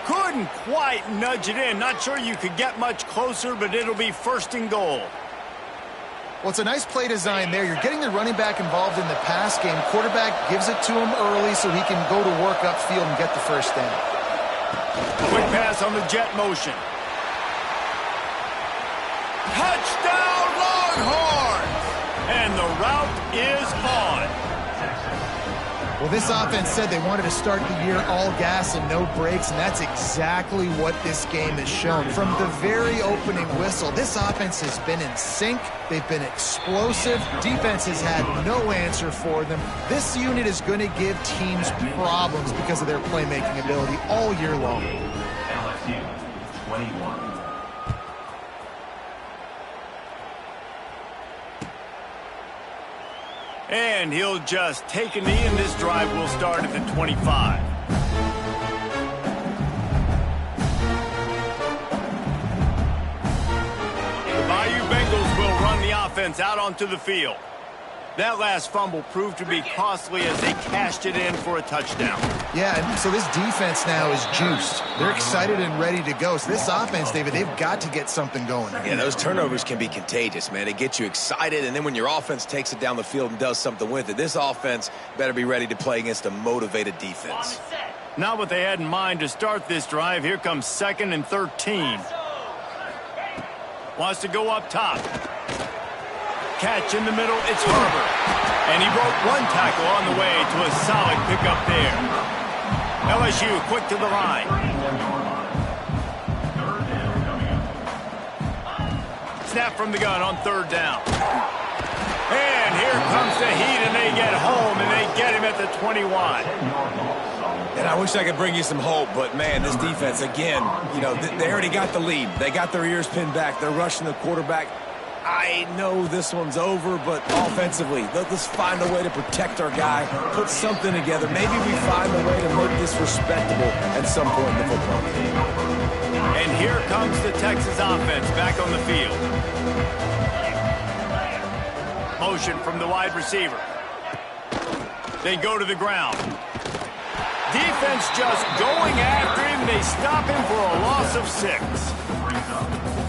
Couldn't quite nudge it in. Not sure you could get much closer, but it'll be 1st and goal. Well, it's a nice play design there. You're getting the running back involved in the pass game. Quarterback gives it to him early so he can go to work upfield and get the first down. Quick pass on the jet motion. Touchdown Longhorns! And the route is on. Well, this offense said they wanted to start the year all gas and no brakes, and that's exactly what this game has shown. From the very opening whistle, this offense has been in sync. They've been explosive. Defense has had no answer for them. This unit is going to give teams problems because of their playmaking ability all year long. LSU 21. And he'll just take a knee, and this drive will start at the 25. The Bayou Bengals will run the offense out onto the field. That last fumble proved to be costly as they cashed it in for a touchdown. Yeah, and so this defense now is juiced. They're excited and ready to go. So this offense, David, they've got to get something going. Yeah, those turnovers can be contagious, man. They get you excited, and then when your offense takes it down the field and does something with it, this offense better be ready to play against a motivated defense. Not what they had in mind to start this drive. Here comes 2nd and 13. Wants to go up top. Catch in the middle, it's Herbert. And he broke one tackle on the way to a solid pickup there. LSU quick to the line. Snap from the gun on 3rd down. And here comes the heat, and they get home, and they get him at the 21. And I wish I could bring you some hope, but, man, this defense, again, you know, they already got the lead. They got their ears pinned back. They're rushing the quarterback. I know this one's over, but offensively, let's find a way to protect our guy, put something together. Maybe we find a way to make this respectable at some point in the football game. And here comes the Texas offense back on the field. Motion from the wide receiver. They go to the ground. Defense just going after him. They stop him for a loss of 6.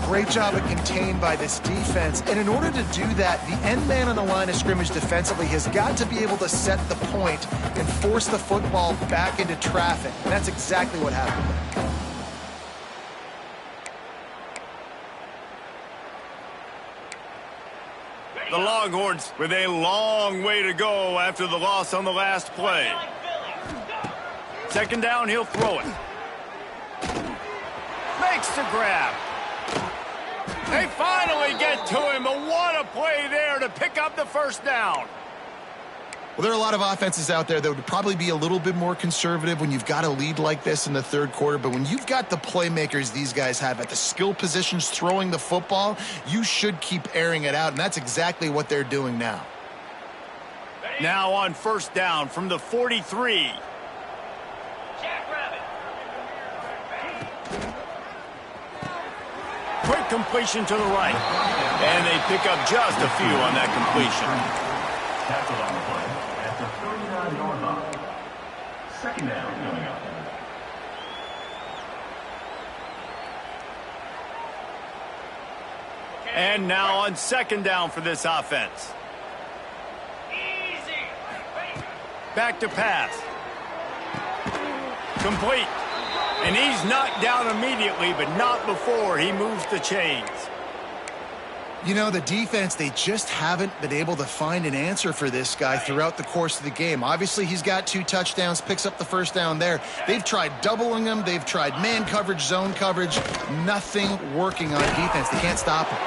Great job of contained by this defense. And in order to do that, the end man on the line of scrimmage defensively has got to be able to set the point and force the football back into traffic. And that's exactly what happened. The Longhorns with a long way to go after the loss on the last play. 2nd down, he'll throw it. Makes the grab. They finally get to him, but what a play there to pick up the first down. Well, there are a lot of offenses out there that would probably be a little bit more conservative when you've got a lead like this in the 3rd quarter. But when you've got the playmakers these guys have at the skill positions throwing the football, you should keep airing it out. And that's exactly what they're doing now. Now on 1st down from the 43. Quick completion to the right. And they pick up just a few on that completion. Tackled on the play at the 39-yard line. 2nd down coming up. And now on 2nd down for this offense. Back to pass. Complete. And he's knocked down immediately, but not before he moves the chains. You know, the defense, they just haven't been able to find an answer for this guy throughout the course of the game. Obviously, he's got 2 touchdowns, picks up the 1st down there. They've tried doubling him. They've tried man coverage, zone coverage. Nothing working on defense. They can't stop him.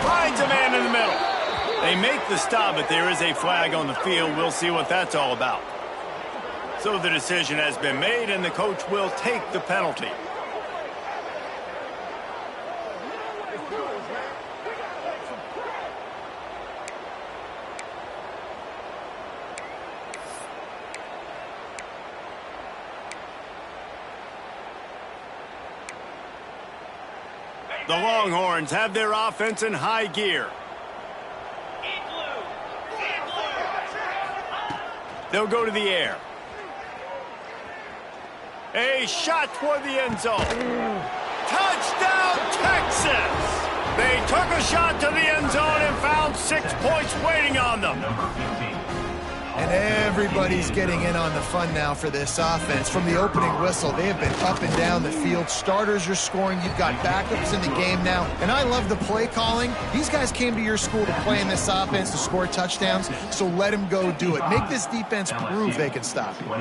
Finds a man in the middle. They make the stop, but there is a flag on the field. We'll see what that's all about. So the decision has been made, and the coach will take the penalty. The Longhorns have their offense in high gear. They'll go to the air. A shot toward the end zone. Touchdown, Texas! They took a shot to the end zone and found 6 points waiting on them. And everybody's getting in on the fun now for this offense. From the opening whistle, they have been up and down the field. Starters are scoring. You've got backups in the game now. And I love the play calling. These guys came to your school to play in this offense to score touchdowns, so let them go do it. Make this defense prove they can stop you.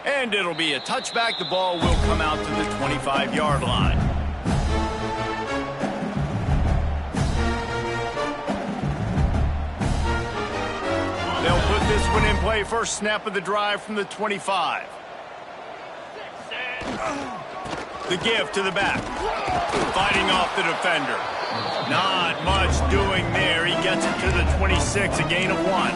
And it'll be a touchback. The ball will come out to the 25-yard line. They'll put this one in play. First snap of the drive from the 25. The give to the back. Fighting off the defender. Not much doing there. He gets it to the 26, a gain of 1.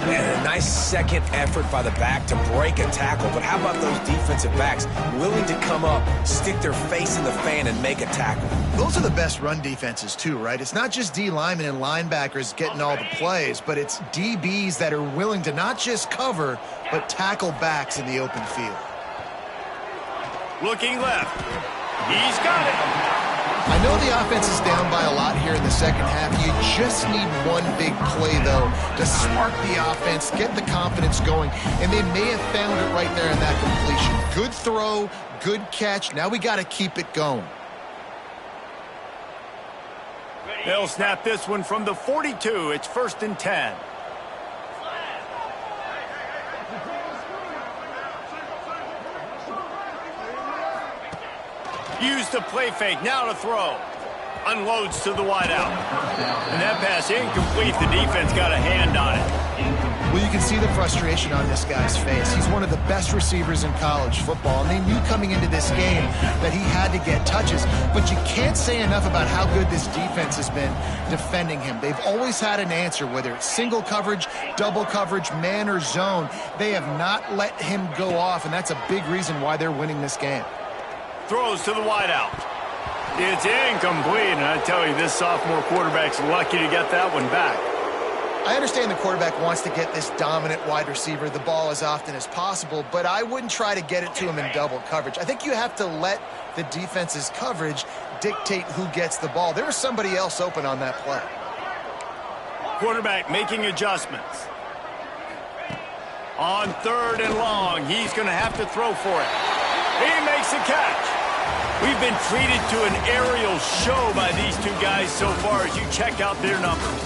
And a nice second effort by the back to break a tackle. But how about those defensive backs willing to come up, stick their face in the fan, and make a tackle? Those are the best run defenses too, right? It's not just D linemen and linebackers getting all the plays, but it's DBs that are willing to not just cover, but tackle backs in the open field. Looking left. He's got it. I know the offense is down by a lot here in the second half. You just need one big play, though, to spark the offense, get the confidence going, and they may have found it right there in that completion. Good throw, good catch. Now we got to keep it going. They'll snap this one from the 42. It's 1st and 10. Use the play fake, now to throw. Unloads to the wideout. And that pass incomplete. The defense got a hand on it. Well, you can see the frustration on this guy's face. He's one of the best receivers in college football, and they knew coming into this game that he had to get touches. But you can't say enough about how good this defense has been defending him. They've always had an answer, whether it's single coverage, double coverage, man or zone. They have not let him go off, and that's a big reason why they're winning this game. Throws to the wideout. It's incomplete, and I tell you, this sophomore quarterback's lucky to get that one back. I understand the quarterback wants to get this dominant wide receiver the ball as often as possible, but I wouldn't try to get it to him in double coverage. I think you have to let the defense's coverage dictate who gets the ball. There was somebody else open on that play. Quarterback making adjustments. On 3rd and long, he's going to have to throw for it. He makes a catch. We've been treated to an aerial show by these two guys so far as you check out their numbers.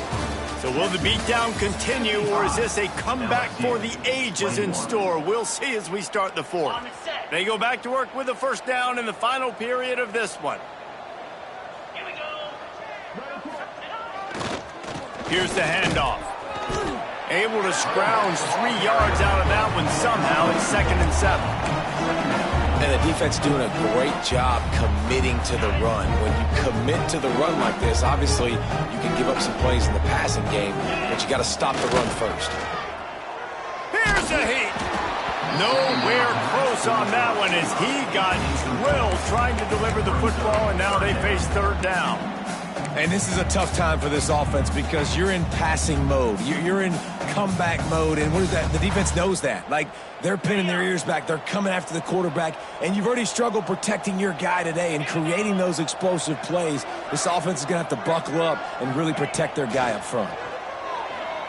So will the beatdown continue, or is this a comeback for the ages in store? We'll see as we start the 4th. They go back to work with a first down in the final period of this one. Here we go. Here's the handoff. Able to scrounge 3 yards out of that one somehow. It's 2nd and 7. And the defense doing a great job committing to the run. When you commit to the run like this, obviously you can give up some plays in the passing game, but you got to stop the run first. Here's a heat. Nowhere close on that one as he got drilled trying to deliver the football, and now they face 3rd down. And this is a tough time for this offense because you're in passing mode. You're in comeback mode, and what is that? The defense knows that. Like, they're pinning their ears back. They're coming after the quarterback, and you've already struggled protecting your guy today and creating those explosive plays. This offense is going to have to buckle up and really protect their guy up front.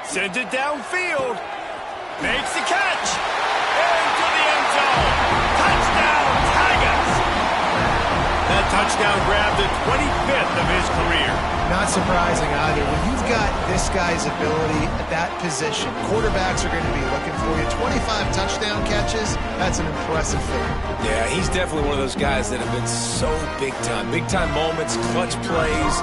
Sends it downfield. Makes the catch. Into the end zone. Touchdown, Tigers. That touchdown grabbed the 25th of his career. Not surprising either. When you've got this guy's ability at that position, quarterbacks are going to be looking for you. 25 touchdown catches, that's an impressive thing. Yeah, he's definitely one of those guys that have been so big time. Big time moments, clutch plays,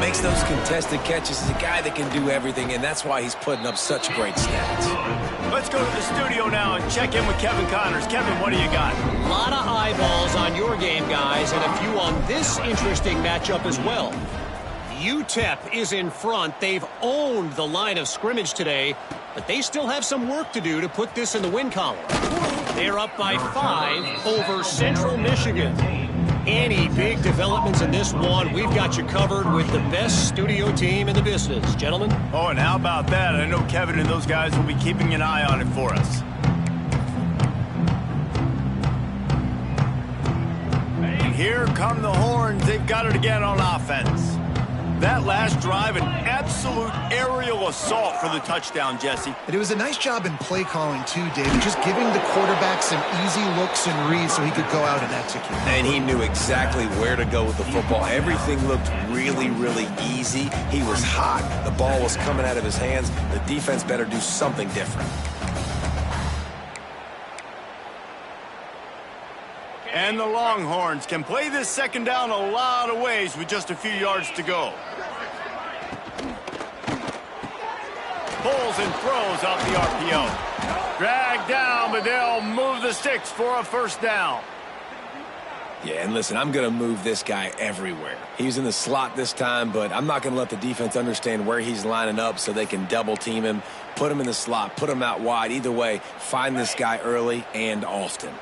makes those contested catches. He's a guy that can do everything, and that's why he's putting up such great stats. Let's go to the studio now and check in with Kevin Connors. Kevin, what do you got? A lot of eyeballs on your game, guys, and a few on this interesting matchup as well. UTEP is in front. They've owned the line of scrimmage today, but they still have some work to do to put this in the win column. They're up by 5 over Central Michigan. Any big developments in this one, we've got you covered with the best studio team in the business. Gentlemen? Oh, and how about that? I know Kevin and those guys will be keeping an eye on it for us. Here come the Horns. They've got it again on offense. That last drive, an absolute aerial assault for the touchdown, Jesse. And it was a nice job in play calling, too, David, just giving the quarterback some easy looks and reads so he could go out and execute. And he knew exactly where to go with the football. Everything looked really, really easy. He was hot. The ball was coming out of his hands. The defense better do something different. And the Longhorns can play this second down a lot of ways with just a few yards to go. Pulls and throws off the RPO. Dragged down, but they'll move the sticks for a first down. Yeah, and listen, I'm going to move this guy everywhere. He's in the slot this time, but I'm not going to let the defense understand where he's lining up so they can double team him, put him in the slot, put him out wide. Either way, find this guy early and often.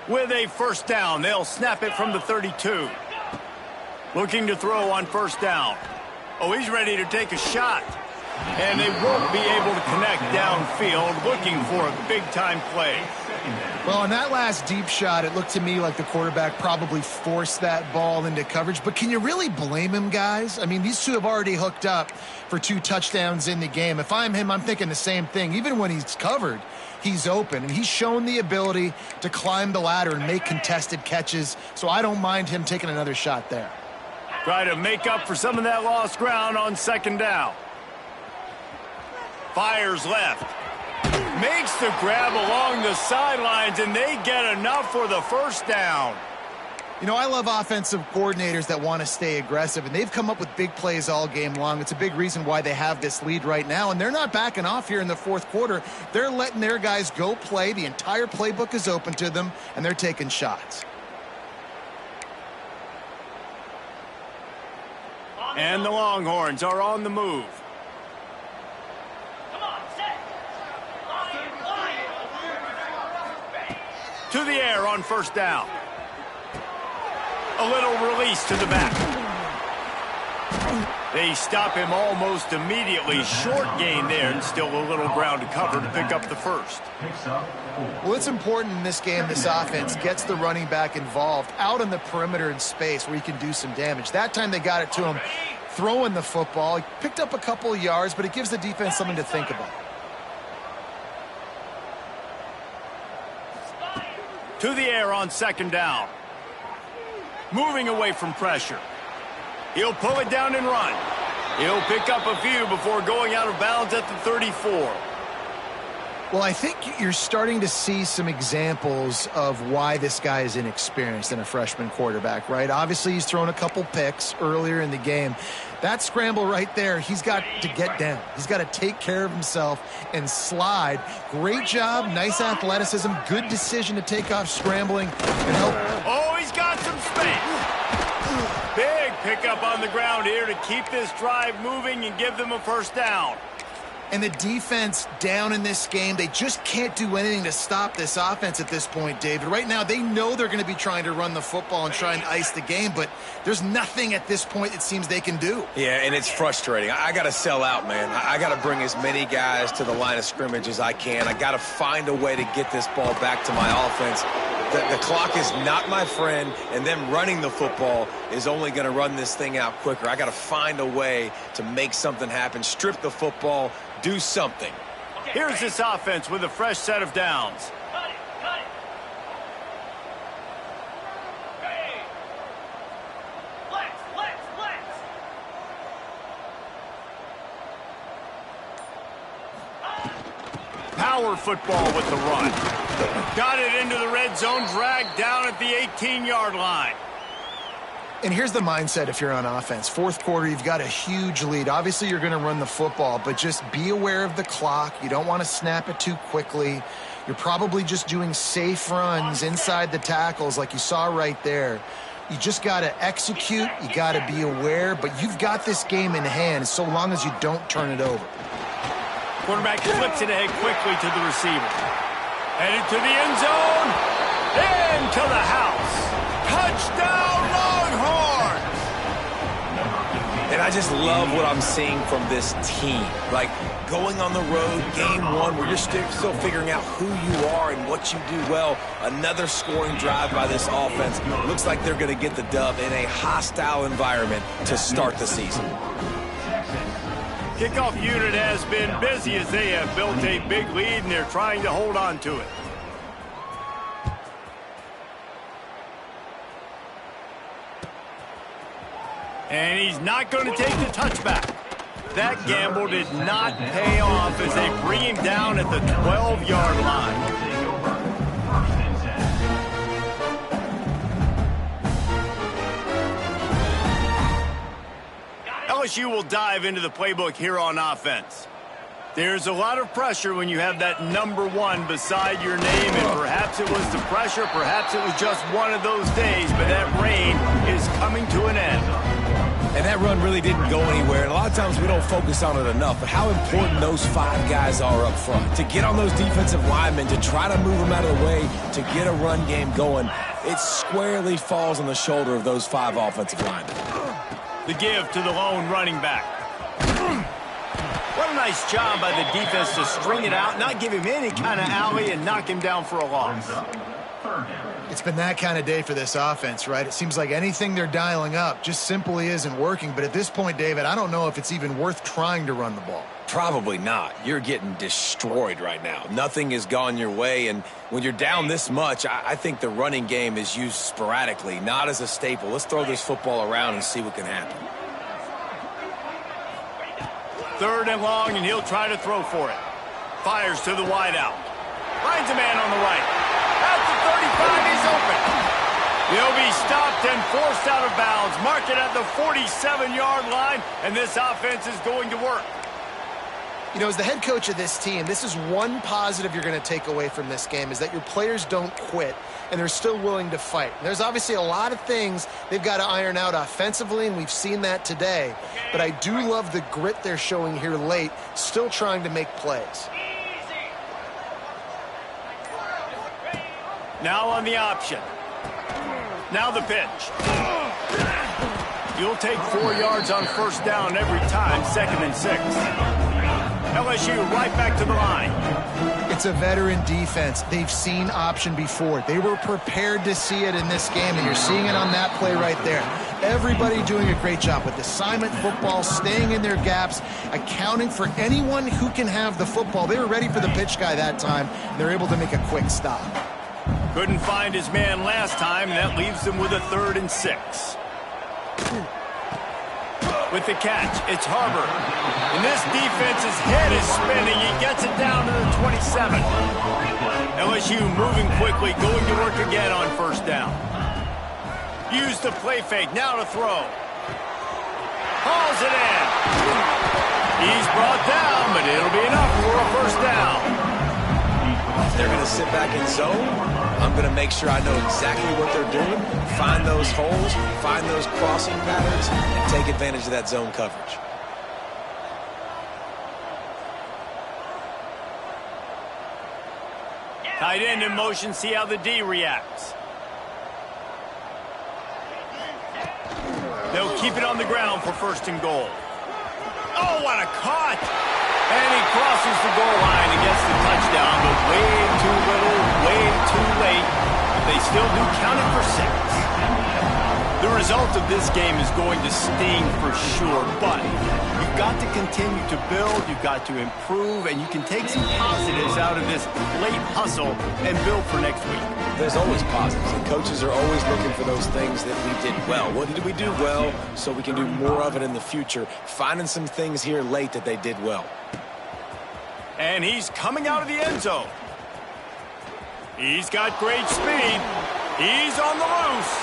With a first down, they'll snap it from the 32. Looking to throw on first down. Oh, he's ready to take a shot. And they won't be able to connect downfield, looking for a big-time play. Well, on that last deep shot, it looked to me like the quarterback probably forced that ball into coverage. But can you really blame him, guys? I mean, these two have already hooked up for 2 touchdowns in the game. If I'm him, I'm thinking the same thing. Even when he's covered, he's open. And he's shown the ability to climb the ladder and make contested catches. So I don't mind him taking another shot there. Try to make up for some of that lost ground on second down. Fires left. Makes the grab along the sidelines, and they get enough for the first down. You know, I love offensive coordinators that want to stay aggressive, and they've come up with big plays all game long. It's a big reason why they have this lead right now, and they're not backing off here in the fourth quarter. They're letting their guys go play. The entire playbook is open to them, and they're taking shots. And the Longhorns are on the move. To the air on first down. A little release to the back. They stop him almost immediately. Short gain there, and still a little ground to cover to pick up the first. Well, it's important in this game, this offense gets the running back involved out on the perimeter in space where he can do some damage. That time they got it to him throwing the football. He picked up a couple of yards, but it gives the defense something to think about. To the air on second down. Moving away from pressure. He'll pull it down and run. He'll pick up a few before going out of bounds at the 34. Well, I think you're starting to see some examples of why this guy is inexperienced in a freshman quarterback, right? Obviously, he's thrown a couple picks earlier in the game. That scramble right there, he's got to get down. He's got to take care of himself and slide. Great job, nice athleticism, good decision to take off scrambling and help. Oh, he's got some space. Big pickup on the ground here to keep this drive moving and give them a first down. And the defense down in this game, they just can't do anything to stop this offense at this point, David. Right now, they know they're going to be trying to run the football and try and ice the game, but there's nothing at this point it seems they can do. Yeah, and it's frustrating. I got to sell out, man. I got to bring as many guys to the line of scrimmage as I can. I got to find a way to get this ball back to my offense. The clock is not my friend, and them running the football is only going to run this thing out quicker. I got to find a way to make something happen, strip the football, do something. Here's this offense with a fresh set of downs. Power football with the run. Got it into the red zone, dragged down at the 18-yard line. And here's the mindset if you're on offense. Fourth quarter, you've got a huge lead. Obviously, you're going to run the football, but just be aware of the clock. You don't want to snap it too quickly. You're probably just doing safe runs inside the tackles like you saw right there. You just got to execute. You got to be aware, but you've got this game in hand so long as you don't turn it over. Quarterback flips it ahead quickly to the receiver. Headed to the end zone. Into the house. Touchdown, Longhorns! And I just love what I'm seeing from this team. Like, going on the road, game one, where you're still figuring out who you are and what you do well. Another scoring drive by this offense. Looks like they're going to get the dub in a hostile environment to start the season. Kickoff unit has been busy as they have built a big lead, and they're trying to hold on to it. And he's not going to take the touchback. That gamble did not pay off as they bring him down at the 12-yard line. LSU will dive into the playbook here on offense. There's a lot of pressure when you have that number 1 beside your name, and perhaps it was the pressure, perhaps it was just one of those days, but that reign is coming to an end. And that run really didn't go anywhere. And a lot of times we don't focus on it enough. But how important those 5 guys are up front. To get on those defensive linemen, to try to move them out of the way, to get a run game going, it squarely falls on the shoulder of those 5 offensive linemen. The give to the lone running back. What a nice job by the defense to string it out, not give him any kind of alley, and knock him down for a loss. It's been that kind of day for this offense, right? It seems like anything they're dialing up just simply isn't working. But at this point, David, I don't know if it's even worth trying to run the ball. Probably not. You're getting destroyed right now. Nothing has gone your way, and when you're down this much, I think the running game is used sporadically, not as a staple. Let's throw this football around and see what can happen. 3rd and long, and he'll try to throw for it. Fires to the wideout. Finds a man on the right. At the 35, he's open. He'll be stopped and forced out of bounds. Mark it at the 47-yard line, and this offense is going to work. You know, as the head coach of this team, this is one positive you're going to take away from this game, is that your players don't quit, and they're still willing to fight. And there's obviously a lot of things they've got to iron out offensively, and we've seen that today. But I do love the grit they're showing here late, still trying to make plays. Now on the option. Now the pitch. You'll take 4 yards on 1st down every time, 2nd and 6. LSU right back to the line. It's a veteran defense. They've seen option before. They were prepared to see it in this game, and you're seeing it on that play right there. Everybody doing a great job with assignment football, staying in their gaps, accounting for anyone who can have the football. They were ready for the pitch guy that time. They're able to make a quick stop. Couldn't find his man last time, and that leaves him with a 3rd and 6. With the catch, it's Harbor. And this defense's head is spinning. He gets it down to the 27. LSU moving quickly, going to work again on 1st down. Use the play fake, now to throw. Hauls it in. He's brought down, but it'll be enough for a 1st down. They're going to sit back in zone. I'm going to make sure I know exactly what they're doing, find those holes, find those crossing patterns, and take advantage of that zone coverage. Tight end in motion, see how the D reacts. They'll keep it on the ground for 1st and goal. Oh, what a cut! And he crosses the goal line and gets the touchdown, but way too little, way too late. But they still do count it for 6. The result of this game is going to sting for sure, but you've got to continue to build, you've got to improve, and you can take some positives out of this late hustle and build for next week. There's always positives, and coaches are always looking for those things that we did well. What did we do well so we can do more of it in the future? Finding some things here late that they did well. And he's coming out of the end zone. He's got great speed. He's on the loose.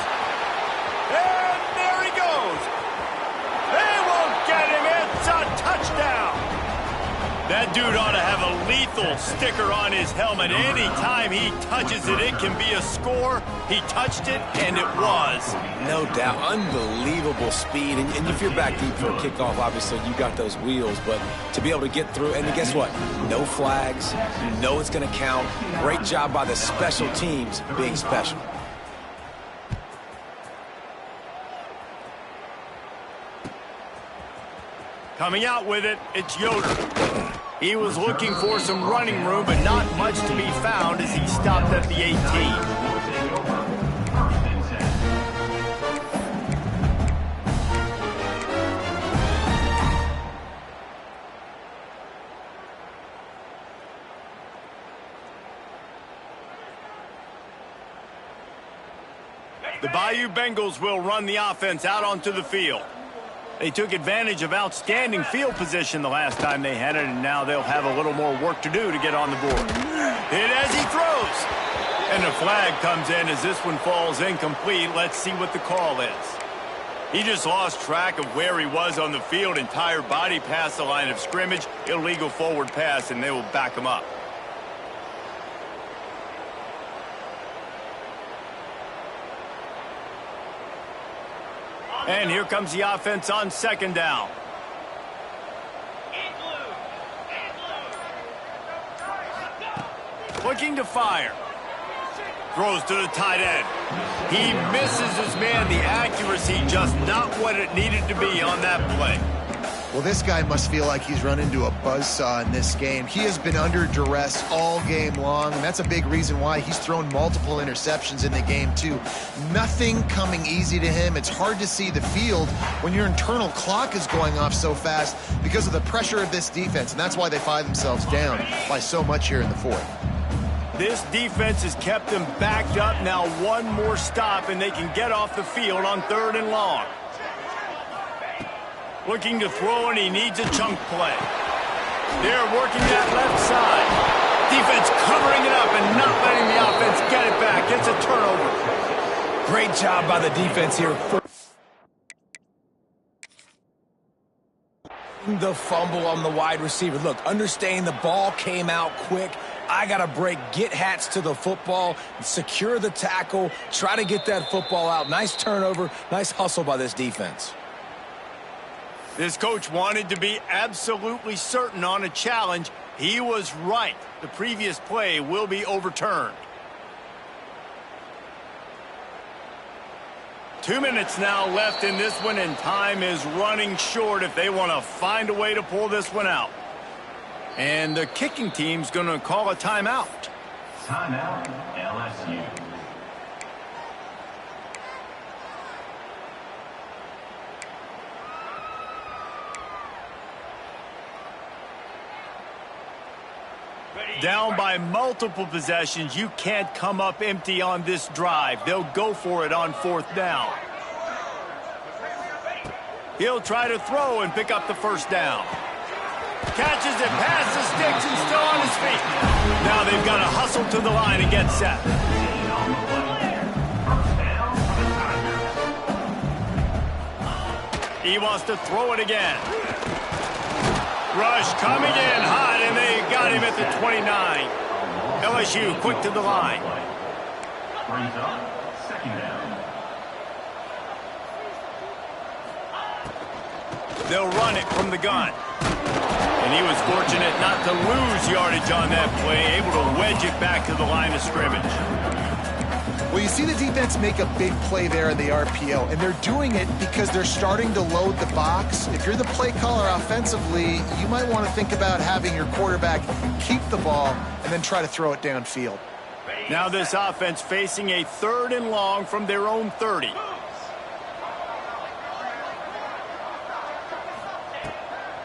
And there he goes. They won't get him. It's a touchdown. That dude ought to have a lethal sticker on his helmet. Anytime he touches it, it can be a score. He touched it, and it was. No doubt. Unbelievable speed. And if you're back deep for a kickoff, obviously you got those wheels. But to be able to get through, and guess what? No flags. You know it's going to count. Great job by the special teams being special. Coming out with it, it's Yoder. He was looking for some running room, but not much to be found as he stopped at the 18. The Bayou Bengals will run the offense out onto the field. They took advantage of outstanding field position the last time they had it, and now they'll have a little more work to do to get on the board. Hit as he throws. And the flag comes in as this one falls incomplete. Let's see what the call is. He just lost track of where he was on the field. Entire body past the line of scrimmage. Illegal forward pass, and they will back him up. And here comes the offense on second down. Looking to fire. Throws to the tight end. He misses his man. The accuracy just not what it needed to be on that play. Well, this guy must feel like he's run into a buzzsaw in this game. He has been under duress all game long, and that's a big reason why he's thrown multiple interceptions in the game, too. Nothing coming easy to him. It's hard to see the field when your internal clock is going off so fast because of the pressure of this defense, and that's why they find themselves down by so much here in the fourth. This defense has kept them backed up. Now one more stop, and they can get off the field on 3rd and long. Looking to throw, and he needs a chunk play. They're working that left side. Defense covering it up and not letting the offense get it back. It's a turnover. Great job by the defense here. The fumble on the wide receiver. Look, understanding the ball came out quick. I got to break, get Hats to the football, secure the tackle, try to get that football out. Nice turnover, nice hustle by this defense. This coach wanted to be absolutely certain on a challenge. He was right. The previous play will be overturned. 2 minutes now left in this one, and time is running short if they want to find a way to pull this one out. And the kicking team's going to call a timeout. Timeout, LSU. Down by multiple possessions, you can't come up empty on this drive. They'll go for it on 4th down. He'll try to throw and pick up the first down. Catches it past the sticks and still on his feet. Now they've got to hustle to the line and get set. He wants to throw it again. Rush coming in hot, and they got him at the 29. LSU quick to the line. Brings up 2nd down. They'll run it from the gun. And he was fortunate not to lose yardage on that play, able to wedge it back to the line of scrimmage. Well, you see the defense make a big play there in the RPO, and they're doing it because they're starting to load the box. If you're the play caller offensively, you might want to think about having your quarterback keep the ball and then try to throw it downfield. Now this offense facing a 3rd and long from their own 30.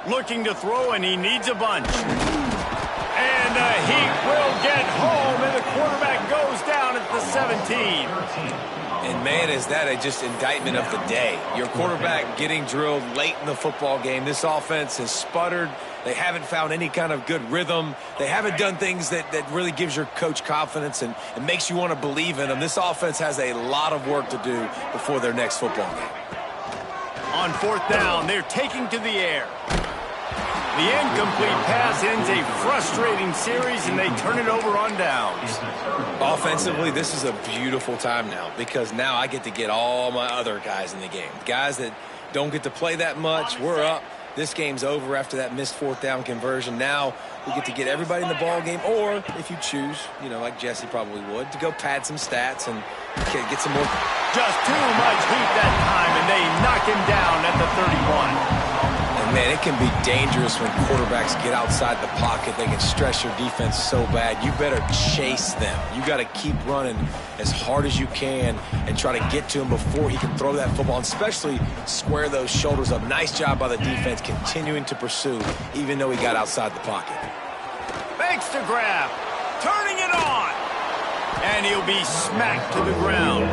Looking to throw, and he needs a bunch. And the Heat will get home, and the quarterback goes down at the 17. And, man, is that just indictment of the day. Your quarterback getting drilled late in the football game. This offense has sputtered. They haven't found any kind of good rhythm. They haven't done things that really gives your coach confidence and makes you want to believe in them. This offense has a lot of work to do before their next football game. On 4th down, they're taking to the air. The incomplete pass ends a frustrating series, and they turn it over on downs. Offensively, this is a beautiful time now because now I get to get all my other guys in the game. Guys that don't get to play that much, we're up. This game's over after that missed 4th down conversion. Now we get to get everybody in the ball game, or if you choose, like Jesse probably would, to go pad some stats and get some more. Just too much heat that time, and they knock him down at the 31. And Man, it can be dangerous when quarterbacks get outside the pocket. They can stress your defense so bad. You better chase them. You got to keep running as hard as you can and try to get to him before he can throw that football, and especially square those shoulders up. Nice job by the defense continuing to pursue, even though he got outside the pocket. Makes the grab, turning it on, and he'll be smacked to the ground.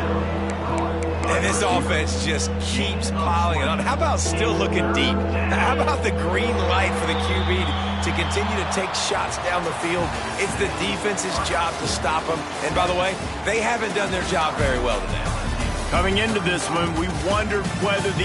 And this offense just keeps piling it on. How about still looking deep? How about the green light for the QB to continue to take shots down the field? It's the defense's job to stop them. And by the way, they haven't done their job very well today. Coming into this one, we wondered whether these